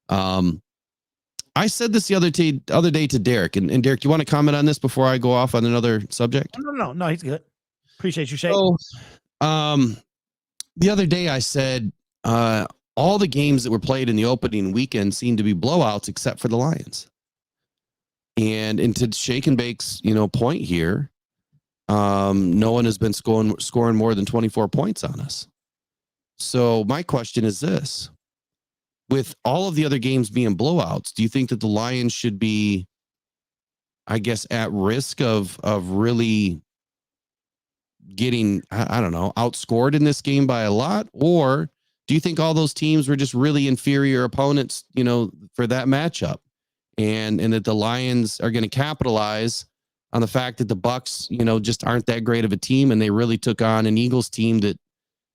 I said this the other day to Derek, and Derek, you want to comment on this before I go off on another subject? No, he's good. Appreciate you, Shake. So, the other day I said, all the games that were played in the opening weekend seemed to be blowouts except for the Lions. And to Shake and Bake's, point here, no one has been scoring more than 24 points on us. So my question is this: with all of the other games being blowouts, do you think that the Lions should be, I guess, at risk of really getting, I don't know, outscored in this game by a lot? Or do you think all those teams were just really inferior opponents, for that matchup? and that the Lions are going to capitalize on the fact that the Bucs, just aren't that great of a team, and they really took on an Eagles team that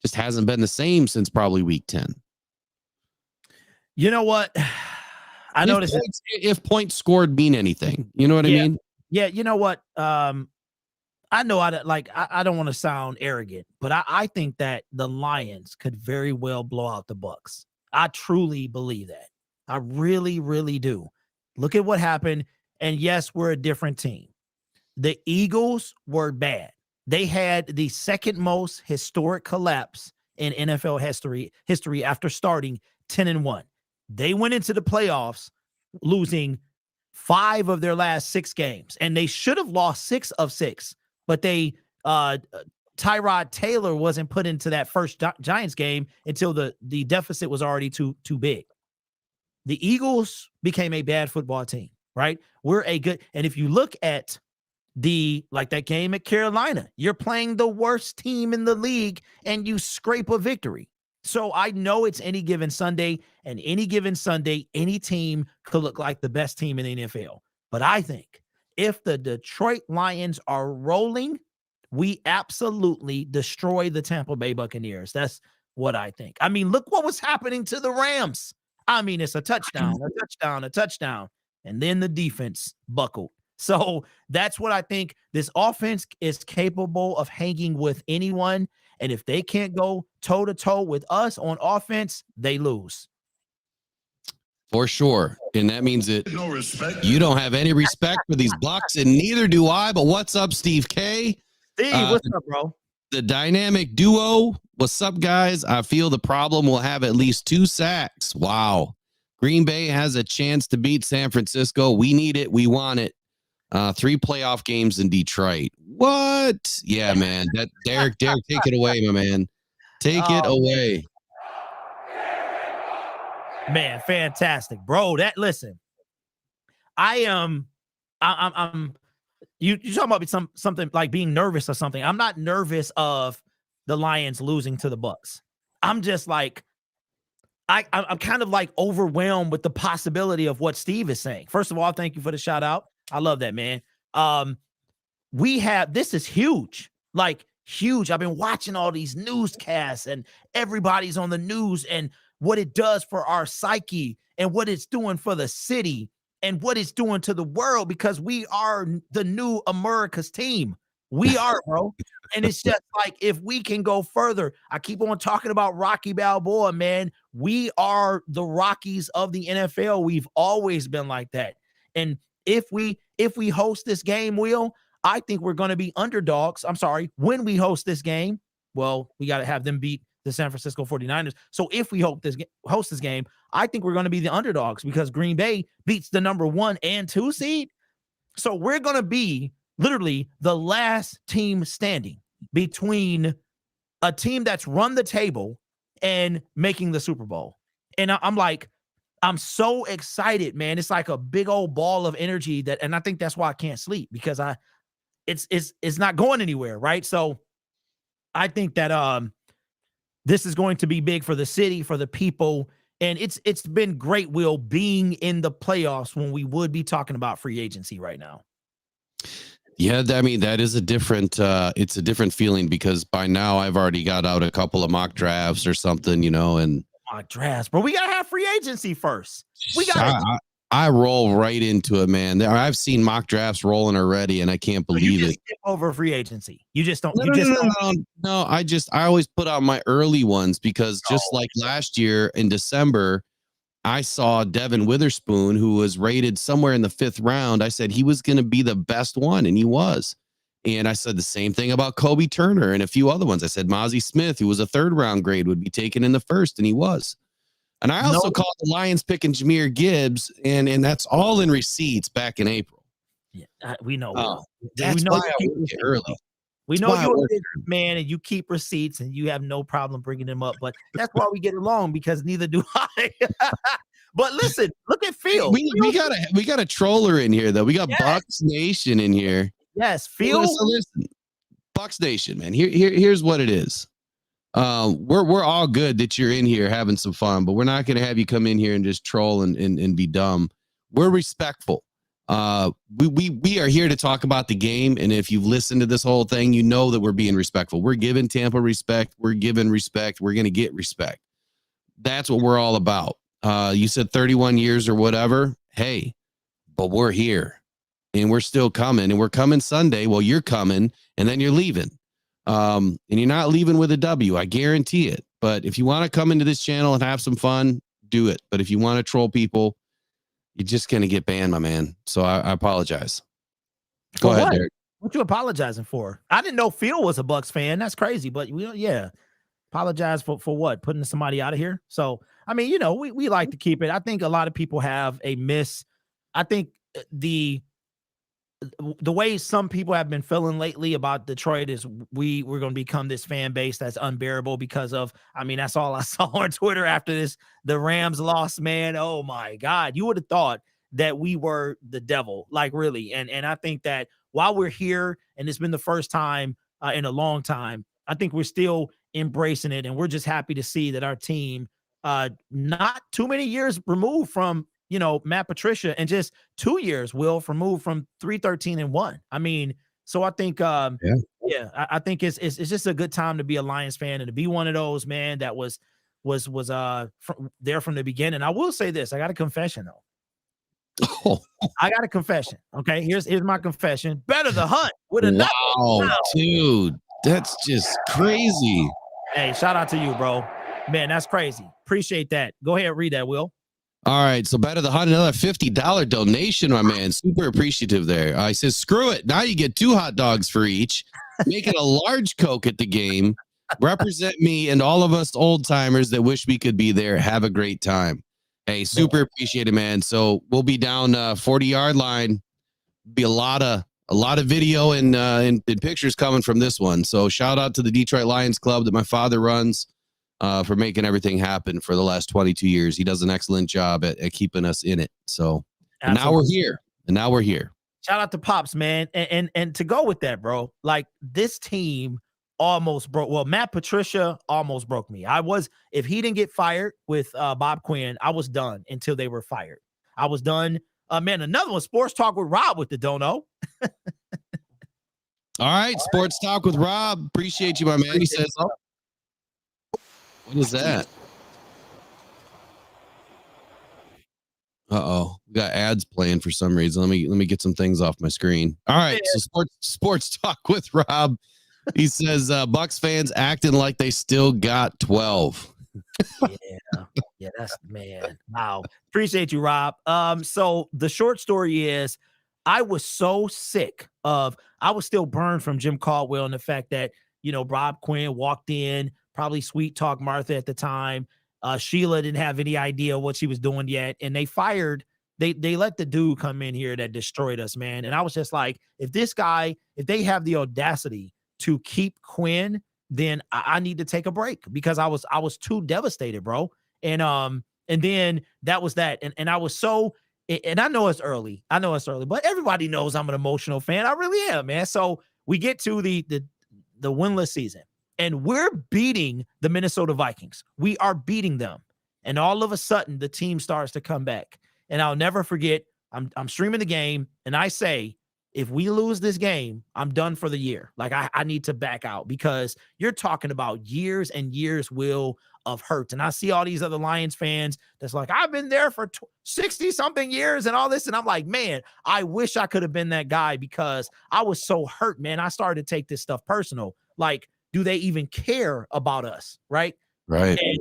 just hasn't been the same since probably week 10. You know what? I noticed if points scored mean anything, you know what I mean? Yeah, you know what? I know I don't want to sound arrogant, but I think that the Lions could very well blow out the Bucs. I truly believe that. I really, really do. Look at what happened. And yes, we're a different team. The Eagles were bad. They had the second most historic collapse in NFL history after starting 10-1. They went into the playoffs losing 5 of their last 6 games, and they should have lost 6 of 6. But Tyrod Taylor wasn't put into that first Giants game until the deficit was already too big. The Eagles became a bad football team, right? We're a good, and if you look at that game at Carolina, you're playing the worst team in the league and you scrape a victory. So I know it's any given Sunday, and any given Sunday, any team could look like the best team in the NFL. But I think if the Detroit Lions are rolling, we absolutely destroy the Tampa Bay Buccaneers. That's what I think. I mean, look what was happening to the Rams. I mean, it's a touchdown, a touchdown, and then the defense buckled. So that's what I think. This offense is capable of hanging with anyone, and if they can't go toe-to-toe with us on offense, they lose. For sure. And that means that No respect. you don't have any respect for these Bucs, and neither do I. But what's up, Steve K? Steve, what's up, bro? The dynamic duo. What's up, guys? I feel the problem will have at least 2 sacks. Wow. Green Bay has a chance to beat San Francisco. We need it. We want it. 3 playoff games in Detroit. What? Yeah, man. That Derek, take it away, my man. Take it away. Man, fantastic, bro. Listen, I'm you talking about something like being nervous or something. I'm not nervous of the Lions losing to the Bucs. I'm just like, I'm kind of like overwhelmed with the possibility of what Steve is saying. First of all, thank you for the shout out. I love that, man. This is huge, like huge. I've been watching all these newscasts and everybody's on the news and what it does for our psyche and what it's doing for the city and what it's doing to the world, because we are the new America's team. We are, bro. And it's just like, if we can go further, I keep on talking about Rocky Balboa, man. We are the Rockies of the NFL. We've always been like that. And if we host this game, Will, I think we're going to be underdogs. I'm sorry. When we host this game, well, we got to have them beat the San Francisco 49ers. So if we host this game, I think we're going to be the underdogs because Green Bay beats the number 1 and 2 seed. So we're going to be literally the last team standing between a team that's run the table and making the Super Bowl. And I'm so excited, man. It's like a big old ball of energy and I think that's why I can't sleep, because it's not going anywhere. Right. So I think that, this is going to be big for the city, for the people. And it's been great, Will, being in the playoffs when we would be talking about free agency right now. Yeah, I mean, that is a different feeling, because by now I've already got out a couple of mock drafts or something, and mock drafts, but we got to have free agency first. I roll right into it, man. I've seen mock drafts rolling already, and I can't believe it. Skip over free agency. You just don't. No. I always put out my early ones, because just like last year in December, I saw Devin Witherspoon, who was rated somewhere in the 5th round. I said he was going to be the best one, and he was. And I said the same thing about Kobe Turner and a few other ones. I said Mozzie Smith, who was a 3rd round grade, would be taken in the 1st, and he was. And I also called the Lions picking Jahmyr Gibbs, and that's all in receipts back in April. Yeah, we know. That's why I work it early. We know you're a business man and you keep receipts and you have no problem bringing them up, but that's why we get along, because neither do I. But listen, look at Phil. We got a troller in here, though. We got Bucs Nation in here. Yes, Phil. Listen, Bucs Nation, man. Here's what it is. We're all good that you're in here having some fun, but we're not going to have you come in here and just troll and be dumb. We're respectful. We are here to talk about the game, and if you've listened to this whole thing, you know that we're being respectful. We're giving Tampa respect. We're giving respect. We're going to get respect. That's what we're all about. You said 31 years or whatever. Hey, but we're here, and we're still coming, and we're coming Sunday. Well, you're coming, and then you're leaving. And you're not leaving with a W. I guarantee it. But if you want to come into this channel and have some fun, do it. But if you want to troll people, you're just going to get banned, my man. So I apologize. Go ahead, Derek. What you apologizing for? I didn't know Phil was a Bucs fan. That's crazy. But yeah. Apologize for what? Putting somebody out of here? So, I mean, we like to keep it. I think a lot of people have I think the way some people have been feeling lately about Detroit is we're going to become this fan base that's unbearable because of, I mean, that's all I saw on Twitter after the Rams lost, man. Oh my God. You would have thought that we were the devil, like really. And I think that while we're here and it's been the first time in a long time, I think we're still embracing it. And we're just happy to see that our team, not too many years removed from, Matt Patricia, and just 2 years, Will, removed from 3-13-1. I mean, so I think, I think it's just a good time to be a Lions fan and to be one of those, man, that was there from the beginning. I will say this. I got a confession though. Oh. I got a confession. Okay. Here's my confession. Better the hunt with a wow, dude. That's just crazy. Hey, shout out to you, bro. Man, that's crazy. Appreciate that. Go ahead and read that, Will. All right, so Better the Hunt, another $50 donation, my man. Super appreciative there. I says, screw it. Now you get 2 hot dogs for each. Make it a large Coke at the game. Represent me and all of us old timers that wish we could be there. Have a great time. Hey, super appreciate it, man. So we'll be down 40-yard line. Be a lot of video and pictures coming from this one. So shout out to the Detroit Lions Club that my father runs. For making everything happen for the last 22 years. He does an excellent job at keeping us in it. So and now we're here. And now we're here. Shout out to Pops, man. And to go with that, bro, like this team almost broke. Well, Matt Patricia almost broke me. If he didn't get fired with Bob Quinn, I was done until they were fired. I was done. Man, another one, Sports Talk with Rob with the dono. All right, Sports Talk with Rob. Appreciate you, my man. He says, what is that? Uh-oh. We got ads playing for some reason. Let me get some things off my screen. All right. So sports talk with Rob. He says Bucs fans acting like they still got 12. Yeah, that's, man. Wow. Appreciate you, Rob. So the short story is I was so sick I was still burned from Jim Caldwell and the fact that, Bob Quinn walked in, probably sweet talk Martha at the time. Sheila didn't have any idea what she was doing yet. And they let the dude come in here that destroyed us, man. And I was just like, if they have the audacity to keep Quinn, then I need to take a break because I was too devastated, bro. And then that was that. And I was so, and I know it's early, but everybody knows I'm an emotional fan. I really am, man. So we get to the winless season. And we're beating the Minnesota Vikings. We are beating them. And all of a sudden, the team starts to come back. And I'll never forget, I'm streaming the game, and I say, if we lose this game, I'm done for the year. Like, I need to back out because you're talking about years and years, Will, of hurt. And I see all these other Lions fans that's like, I've been there for 60-something years and all this. And I'm like, man, I wish I could have been that guy because I was so hurt, man. I started to take this stuff personal. Like, do they even care about us? Right. Right. And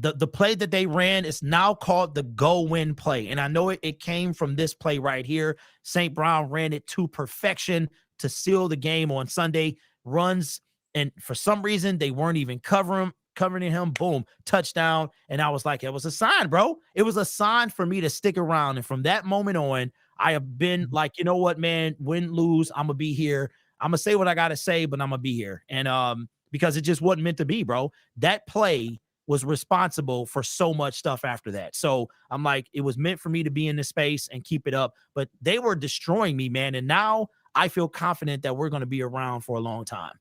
the play that they ran is now called the go win play. And I know it came from this play right here. St. Brown ran it to perfection to seal the game on Sunday. Runs. And for some reason, they weren't even covering him. Boom, touchdown. And I was like, it was a sign, bro. It was a sign for me to stick around. And from that moment on, I have been like, you know what, man, win, lose, I'm going to be here. I'm going to say what I got to say, but I'm going to be here. And because it just wasn't meant to be, bro. That play was responsible for so much stuff after that. So I'm like, it was meant for me to be in this space and keep it up. But they were destroying me, man. And now I feel confident that we're going to be around for a long time.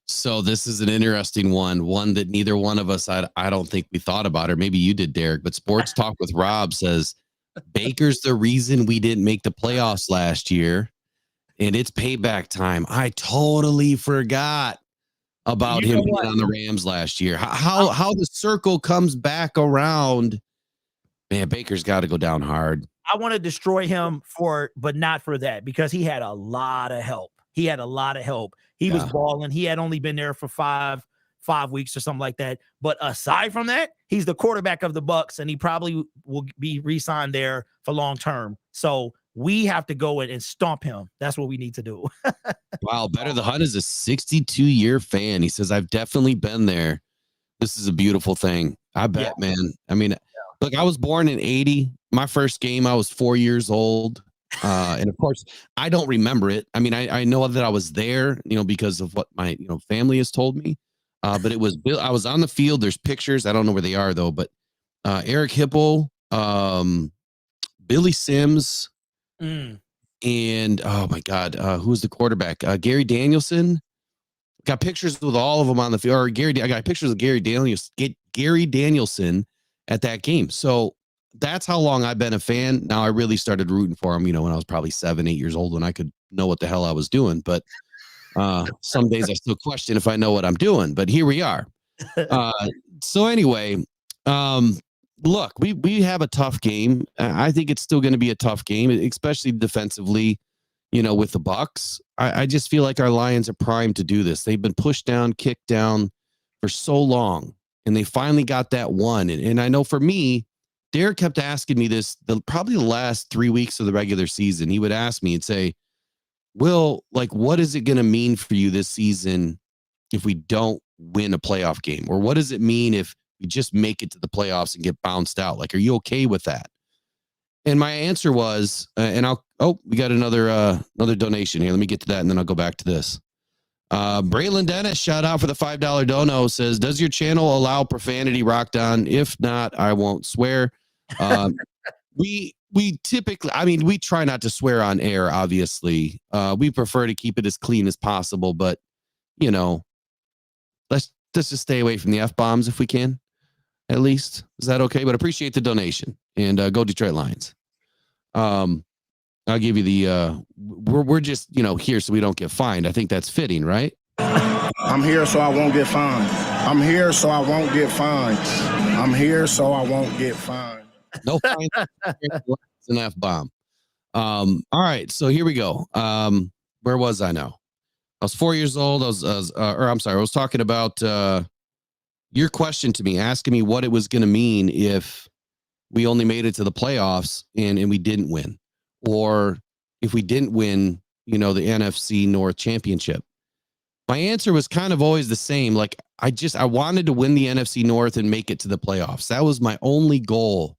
So this is an interesting one that neither one of us, I don't think we thought about, or maybe you did, Derek, but Sports Talk with Rob says Baker's the reason we didn't make the playoffs last year, and it's payback time. I totally forgot about him being on the Rams last year. How the circle comes back around. Man, Baker's got to go down hard. I want to destroy him but not for that, because he had a lot of help. He was balling. He had only been there for five weeks or something like that. But aside from that, he's the quarterback of the Bucs, and he probably will be re-signed there for long term. So we have to go in and stomp him. That's what we need to do. Wow, Better the Hunt is a 62-year fan. He says, I've definitely been there. This is a beautiful thing. I bet, man. I mean, look, I was born in 80. My first game, I was 4 years old. And of course, I don't remember it. I mean, I know that I was there, because of what my family has told me. But I was on the field. There's pictures. I don't know where they are though. But Eric Hipple, Billy Sims, and oh my God, who's the quarterback? Gary Danielson. Got pictures with all of them on the field. Or I got pictures of Gary Danielson at that game. So that's how long I've been a fan. Now I really started rooting for him, when I was probably 7, 8 years old, when I could know what the hell I was doing. But some days I still question if I know what I'm doing. But here we are. So anyway, look, we have a tough game. I think it's still going to be a tough game, especially defensively. With the Bucs, I just feel like our Lions are primed to do this. They've been pushed down, kicked down for so long, and they finally got that one. And I know for me, Derek kept asking me this probably the last 3 weeks of the regular season. He would ask me and say, Will, what is it going to mean for you this season if we don't win a playoff game? Or what does it mean if we just make it to the playoffs and get bounced out? Are you okay with that? And my answer was, we got another donation here. Let me get to that, and then I'll go back to this. Braylon Dennis, shout out for the $5 dono, says, does your channel allow profanity rocked on? If not, I won't swear. We typically, we try not to swear on air, obviously. We prefer to keep it as clean as possible, but, let's just stay away from the F-bombs if we can, at least. Is that okay? But appreciate the donation, and go Detroit Lions. I'll give you the, we're just, here so we don't get fined. I think that's fitting, right? I'm here so I won't get fined. I'm here so I won't get fined. I'm here so I won't get fined. No fine. It's an F-bomb. All right, so here we go. Where was I now? I was 4 years old. I was talking about your question to me, asking me what it was going to mean if we only made it to the playoffs and we didn't win, or if we didn't win, the NFC North Championship. My answer was kind of always the same. I wanted to win the NFC North and make it to the playoffs. That was my only goal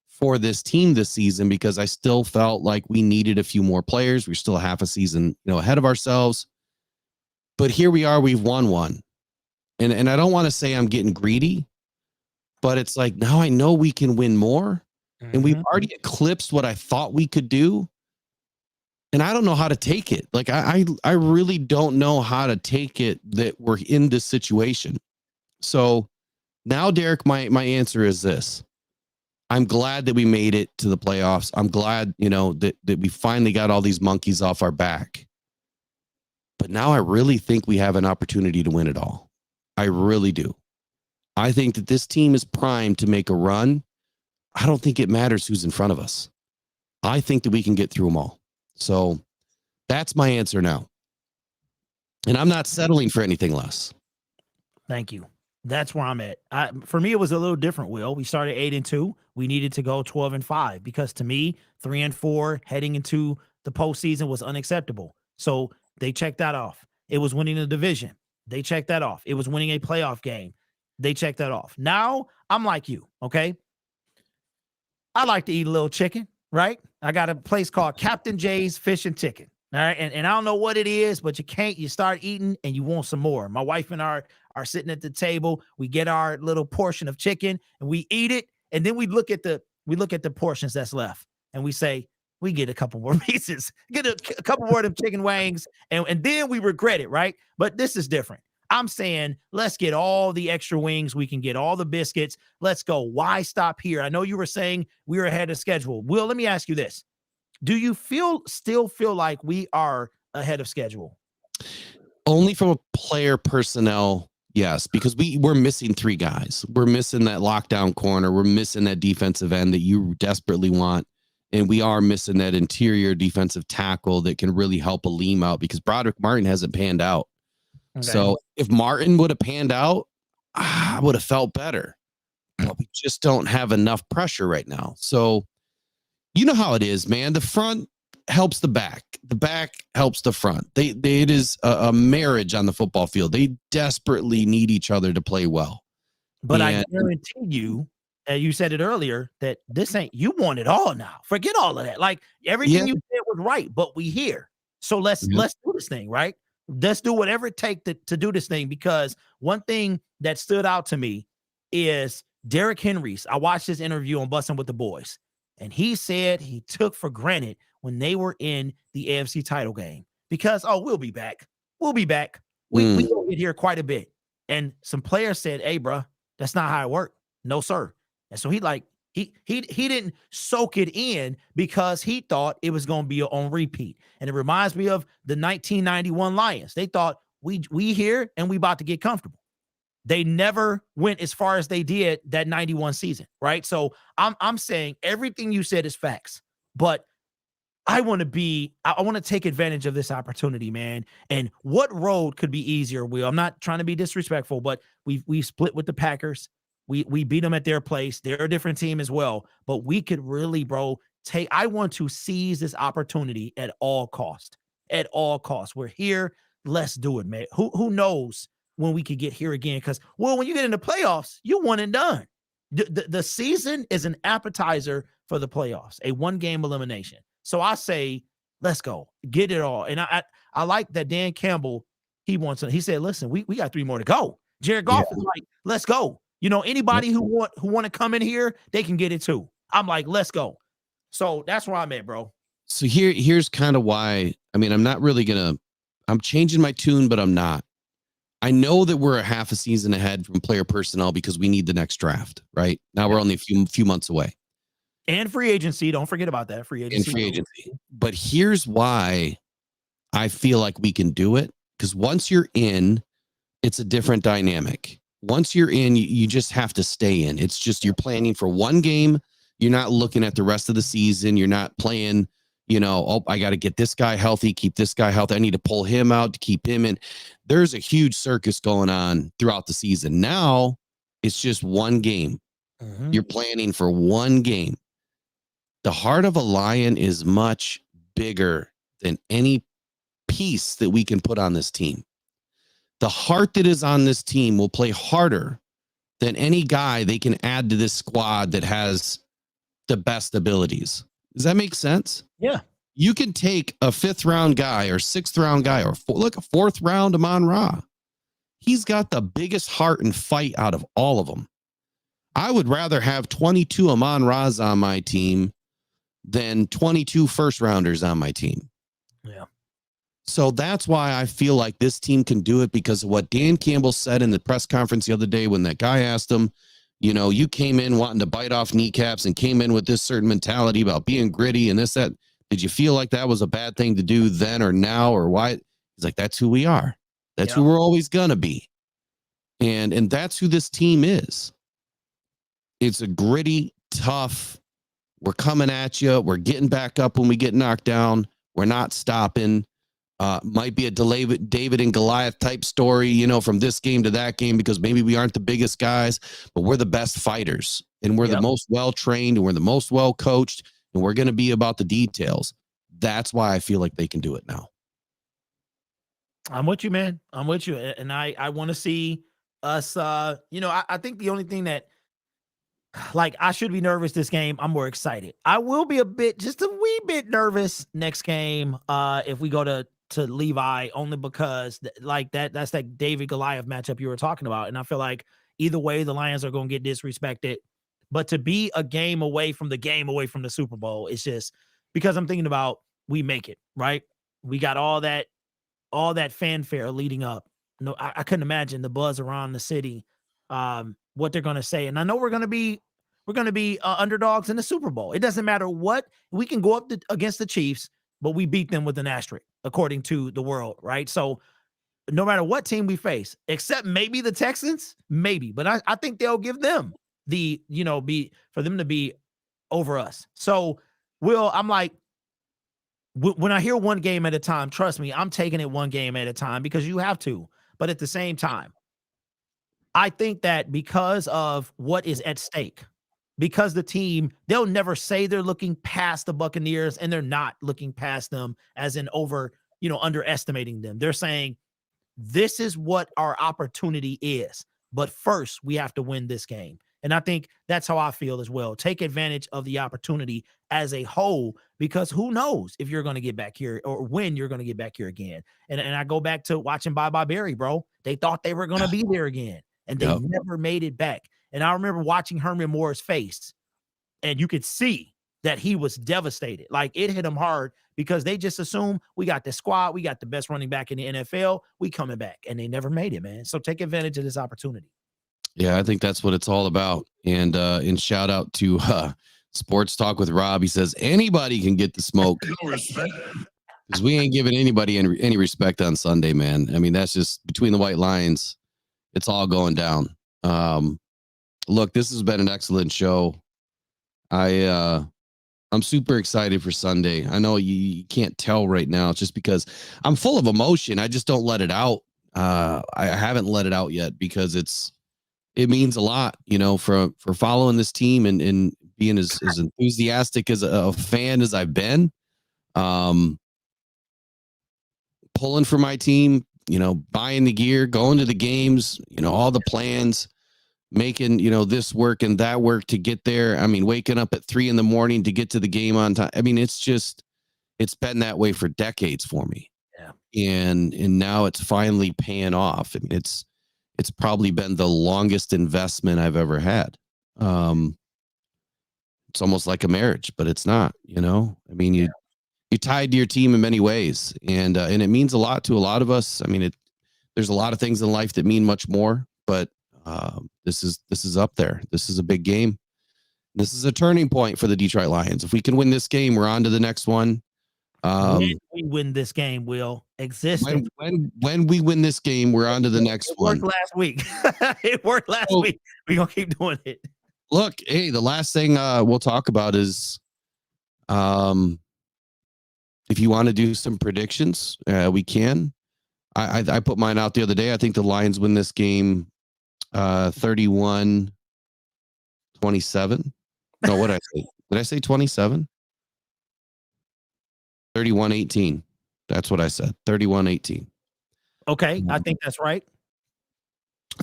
for this team this season, because I still felt like we needed a few more players. We're still half a season, ahead of ourselves. But here we are, we've won one. And I don't want to say I'm getting greedy, but it's now I know we can win more. And we've already eclipsed what I thought we could do. And I don't know how to take it. I really don't know how to take it that we're in this situation. So now, Derek, my answer is this. I'm glad that we made it to the playoffs. I'm glad, that we finally got all these monkeys off our back. But now I really think we have an opportunity to win it all. I really do. I think that this team is primed to make a run. I don't think it matters who's in front of us. I think that we can get through them all. So that's my answer now. And I'm not settling for anything less. Thank you. That's where I'm at. For me, it was a little different, Will. We started 8-2. We needed to go 12-5, because to me, 3-4 heading into the postseason was unacceptable. So they checked that off. It was winning the division. They checked that off. It was winning a playoff game. They checked that off. Now I'm like you, okay? I like to eat a little chicken, right? I got a place called Captain Jay's Fish and Chicken. All right. And I don't know what it is, but you start eating and you want some more. My wife and I are sitting at the table. We get our little portion of chicken and we eat it. And then we look at the portions that's left and we say, we get a couple more pieces, get a couple more of them chicken wings, and then we regret it, right? But this is different. I'm saying let's get all the extra wings. We can get all the biscuits. Let's go. Why stop here? I know you were saying we were ahead of schedule. Will, let me ask you this. Do you still feel like we are ahead of schedule? Only from a player personnel, yes, because we're missing 3 guys. We're missing that lockdown corner. We're missing that defensive end that you desperately want. And we are missing that interior defensive tackle that can really help Aleem out because Broderick Martin hasn't panned out. Okay. So if Martin would have panned out, I would have felt better. But we just don't have enough pressure right now. So you know how it is, man. The front helps the back. The back helps the front. It is a marriage on the football field. They desperately need each other to play well. But I guarantee you, you said it earlier, that this ain't, you want it all now. Forget all of that. Like everything you said was right, but we here. So let's do this thing, right? Let's do whatever it takes to do this thing, because one thing that stood out to me is Derrick Henry's. I watched his interview on Bussin' with the Boys, and he said he took for granted when they were in the AFC title game because, we'll be back. We'll be back. We get here quite a bit. And some players said, hey, bro, that's not how it worked. No, sir. And so he didn't soak it in because he thought it was going to be on repeat. And it reminds me of the 1991 Lions. They thought we here and we about to get comfortable. They never went as far as they did that 91 season, right? So I'm saying everything you said is facts, but I want to take advantage of this opportunity, man. And what road could be easier, Will? I'm not trying to be disrespectful, but we split with the Packers. We beat them at their place. They're a different team as well, but we could really, bro, I want to seize this opportunity at all cost. At all costs. We're here. Let's do it, man. Who knows when we could get here again? Because, well, when you get into playoffs, you one and done. The season is an appetizer for the playoffs, a 1-game elimination. So I say, let's go, get it all. And I like that Dan Campbell, he said, listen, we got 3 more to go. Jared Goff is like, let's go. You know, anybody who want to come in here, they can get it too. I'm like, let's go. So that's where I'm at, bro. So here's kind of why. I mean, I'm changing my tune, but I'm not. I know that we're a half a season ahead from player personnel because we need the next draft, right? Now we're only a few months away. And free agency. Don't forget about that. Free agency. But here's why I feel like we can do it. Because once you're in, it's a different dynamic. Once you're in, you just have to stay in. It's just you're planning for 1 game. You're not looking at the rest of the season. You're not playing, I got to get this guy healthy, keep this guy healthy. I need to pull him out to keep him in. There's a huge circus going on throughout the season. Now it's just 1 game. Mm-hmm. You're planning for 1 game. The heart of a lion is much bigger than any piece that we can put on this team. The heart that is on this team will play harder than any guy they can add to this squad that has the best abilities. Does that make sense? Yeah. You can take a 5th round guy or 6th round guy or a 4th round Amon-Ra. He's got the biggest heart and fight out of all of them. I would rather have 22 Amon-Ra's on my team than 22 first rounders on my team. Yeah. So that's why I feel like this team can do it, because of what Dan Campbell said in the press conference the other day when that guy asked him, you came in wanting to bite off kneecaps and came in with this certain mentality about being gritty and this, that. Did you feel like that was a bad thing to do then or now or why? He's like, that's who we are. That's who we're always going to be. And that's who this team is. It's a gritty, tough, we're coming at you. We're getting back up when we get knocked down. We're not stopping. Might be a David and Goliath type story, from this game to that game, because maybe we aren't the biggest guys, but we're the best fighters and we're the most well-trained and we're the most well-coached and we're going to be about the details. That's why I feel like they can do it now. I'm with you, man. I'm with you. And I want to see us, I think the only thing that, I should be nervous this game. I'm more excited. I will be just a wee bit nervous next game if we go to Levi, only because that's that David Goliath matchup you were talking about. And I feel like either way, the Lions are going to get disrespected. But to be a game away from the Super Bowl, it's just, because I'm thinking about we make it, right? We got all that fanfare leading up. No, I couldn't imagine the buzz around the city, what they're going to say. And I know we're going to be underdogs in the Super Bowl. It doesn't matter what, we can go up against the Chiefs, but we beat them with an asterisk, according to the world, right? So no matter what team we face, except maybe the Texans, maybe, but I think they'll give them for them to be over us. So Will, I'm like, when I hear one game at a time, trust me, I'm taking it one game at a time because you have to. But at the same time, I think that because of what is at stake, because the team, they'll never say they're looking past the Buccaneers, and they're not looking past them as in underestimating them. They're saying, this is what our opportunity is. But first, we have to win this game. And I think that's how I feel as well. Take advantage of the opportunity as a whole, because who knows if you're going to get back here or when you're going to get back here again. And I go back to watching Bye Bye Barry, bro. They thought they were going to be there again, and they never made it back. And I remember watching Herman Moore's face, and you could see that he was devastated. Like, it hit him hard because they just assumed we got the squad, we got the best running back in the NFL, we coming back, and they never made it, man. So take advantage of this opportunity. Yeah, I think that's what it's all about. And shout out to Sports Talk with Rob. He says anybody can get the smoke. No respect. Because we ain't giving anybody any respect on Sunday, man. I mean, that's just between the white lines. It's all going down. Look, this has been an excellent show. I'm super excited for Sunday. I know you can't tell right now. It's just because I'm full of emotion. I just don't let it out. I haven't let it out yet because it means a lot, for following this team and being as enthusiastic as a fan as I've been. Pulling for my team, buying the gear, going to the games, all the plans, making, this work and that work to get there. I mean, waking up at 3 a.m. to get to the game on time. I mean, it's been that way for decades for me. Yeah. And now it's finally paying off. I mean, it's probably been the longest investment I've ever had. It's almost like a marriage, but it's not, I mean, you tied to your team in many ways, and it means a lot to a lot of us. I mean, there's a lot of things in life that mean much more, but this is up there. This is a big game. This is a turning point for the Detroit Lions. If we can win this game, we're on to the next one. When we win this game, Will exist. When we win this game, we're on to the next one. It worked last week. It worked last week. We're gonna keep doing it. Look, hey, the last thing we'll talk about is if you want to do some predictions, we can. I put mine out the other day. I think the Lions win this game 31-27. No, what did I say? Did I say 27? 31-18. That's what I said. 31-18. Okay, I think that's right.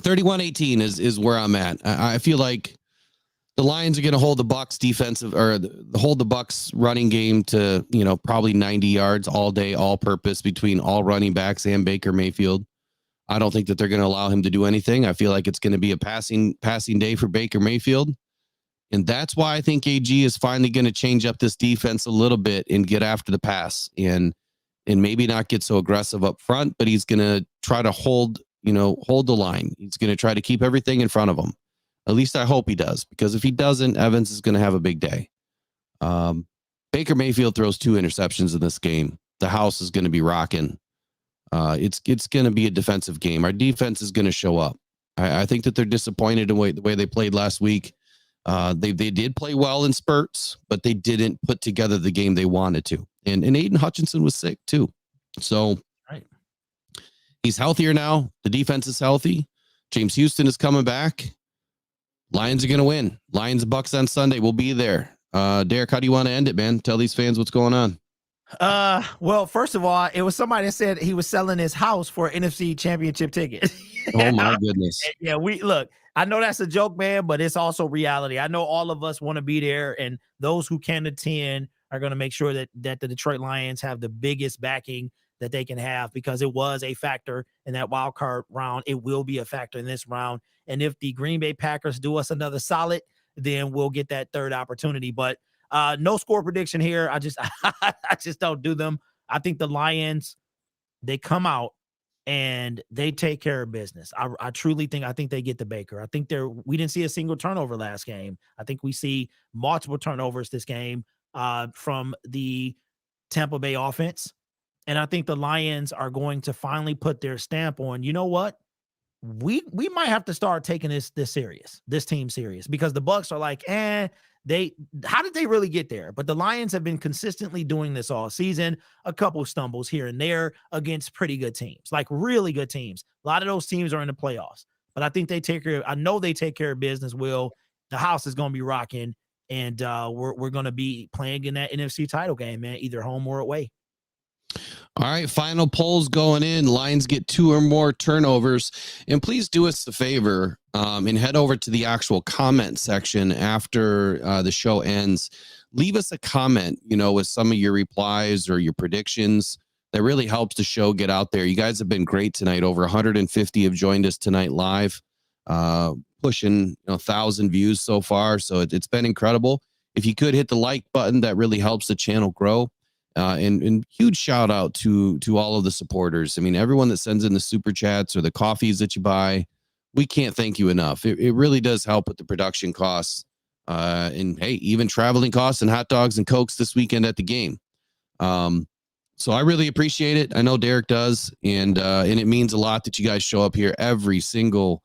31-18 is where I'm at. I feel like the Lions are going to hold the Bucs defensive or hold the Bucs running game to, probably 90 yards all day, all purpose between all running backs and Baker Mayfield. I don't think that they're going to allow him to do anything. I feel like it's going to be a passing day for Baker Mayfield. And that's why I think AG is finally going to change up this defense a little bit and get after the pass and maybe not get so aggressive up front, but he's going to try to hold the line. He's going to try to keep everything in front of him. At least I hope he does, because if he doesn't, Evans is going to have a big day. Baker Mayfield throws 2 interceptions in this game. The house is going to be rocking. It's going to be a defensive game. Our defense is going to show up. I think that they're disappointed in the way they played last week. They did play well in spurts, but they didn't put together the game they wanted to. And Aiden Hutchinson was sick too. So he's healthier now. The defense is healthy. James Houston is coming back. Lions are going to win. Lions Bucs on Sunday. We'll be there. Derek, how do you want to end it, man? Tell these fans what's going on. Well, first of all, it was somebody that said he was selling his house for an NFC championship ticket. Oh my goodness. Yeah, look, I know that's a joke, man, but it's also reality. I know all of us want to be there, and those who can attend are going to make sure that the Detroit Lions have the biggest backing that they can have, because it was a factor in that wild card round. It will be a factor in this round. And if the Green Bay Packers do us another solid, then we'll get that third opportunity. But No score prediction here. I just don't do them. I think the Lions, they come out and they take care of business. I truly think they get the Baker. I think we didn't see a single turnover last game. I think we see multiple turnovers this game from the Tampa Bay offense. And I think the Lions are going to finally put their stamp on, you know what? We might have to start taking this team serious, because the Bucs are like, how did they really get there? But the Lions have been consistently doing this all season, a couple stumbles here and there against pretty good teams, like really good teams. A lot of those teams are in the playoffs, but I think I know they take care of business. Will, the house is going to be rocking, and we're going to be playing in that NFC title game, man, either home or away. All right, final polls going in. Lions get 2 or more turnovers. And please do us a favor and head over to the actual comment section after the show ends. Leave us a comment, with some of your replies or your predictions. That really helps the show get out there. You guys have been great tonight. Over 150 have joined us tonight live, pushing 1,000 views so far. So it's been incredible. If you could hit the like button, that really helps the channel grow. And huge shout out to all of the supporters. I mean, everyone that sends in the super chats or the coffees that you buy, we can't thank you enough. It really does help with the production costs, and hey, even traveling costs and hot dogs and Cokes this weekend at the game. So I really appreciate it. I know Derek does, and it means a lot that you guys show up here every single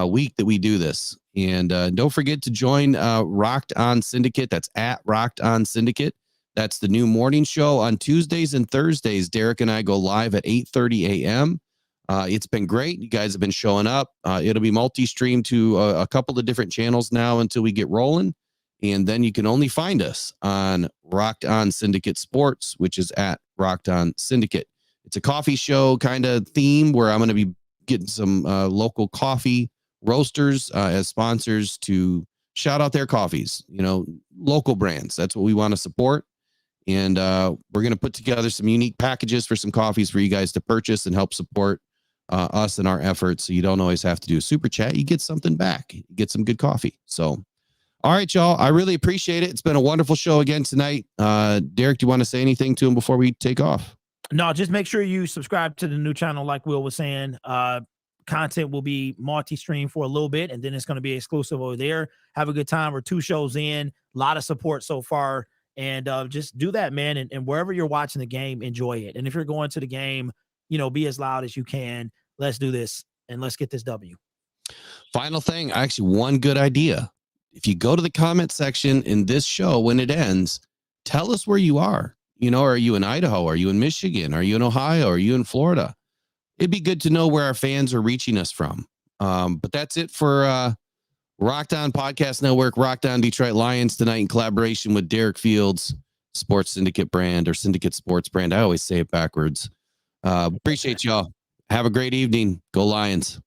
week that we do this. And don't forget to join Rocked On Syndicate. That's at Rocked On Syndicate. That's the new morning show on Tuesdays and Thursdays. Derek and I go live at 8:30 a.m. It's been great. You guys have been showing up. It'll be multi-streamed to a couple of different channels now until we get rolling. And then you can only find us on Rocked On Syndicate Sports, which is at Rocked On Syndicate. It's a coffee show kind of theme where I'm going to be getting some local coffee roasters as sponsors to shout out their coffees, local brands. That's what we want to support. And we're going to put together some unique packages for some coffees for you guys to purchase and help support us in our efforts. So you don't always have to do a super chat. You get something back. You get some good coffee. So, all right, y'all. I really appreciate it. It's been a wonderful show again tonight. Derek, do you want to say anything to him before we take off? No, just make sure you subscribe to the new channel like Will was saying. Content will be multi-stream for a little bit, and then it's going to be exclusive over there. Have a good time. We're 2 shows in. A lot of support so far. And just do that, man. And wherever you're watching the game, enjoy it. And if you're going to the game, be as loud as you can. Let's do this, and let's get this W. Final thing, actually, one good idea. If you go to the comment section in this show when it ends, tell us where you are. Are you in Idaho? Are you in Michigan? Are you in Ohio? Are you in Florida? It'd be good to know where our fans are reaching us from. But that's it for Rocked On Podcast Network, Rocked On Detroit Lions tonight in collaboration with Derek Fields, Sports Syndicate brand or Syndicate Sports brand. I always say it backwards. Appreciate y'all. Have a great evening. Go Lions.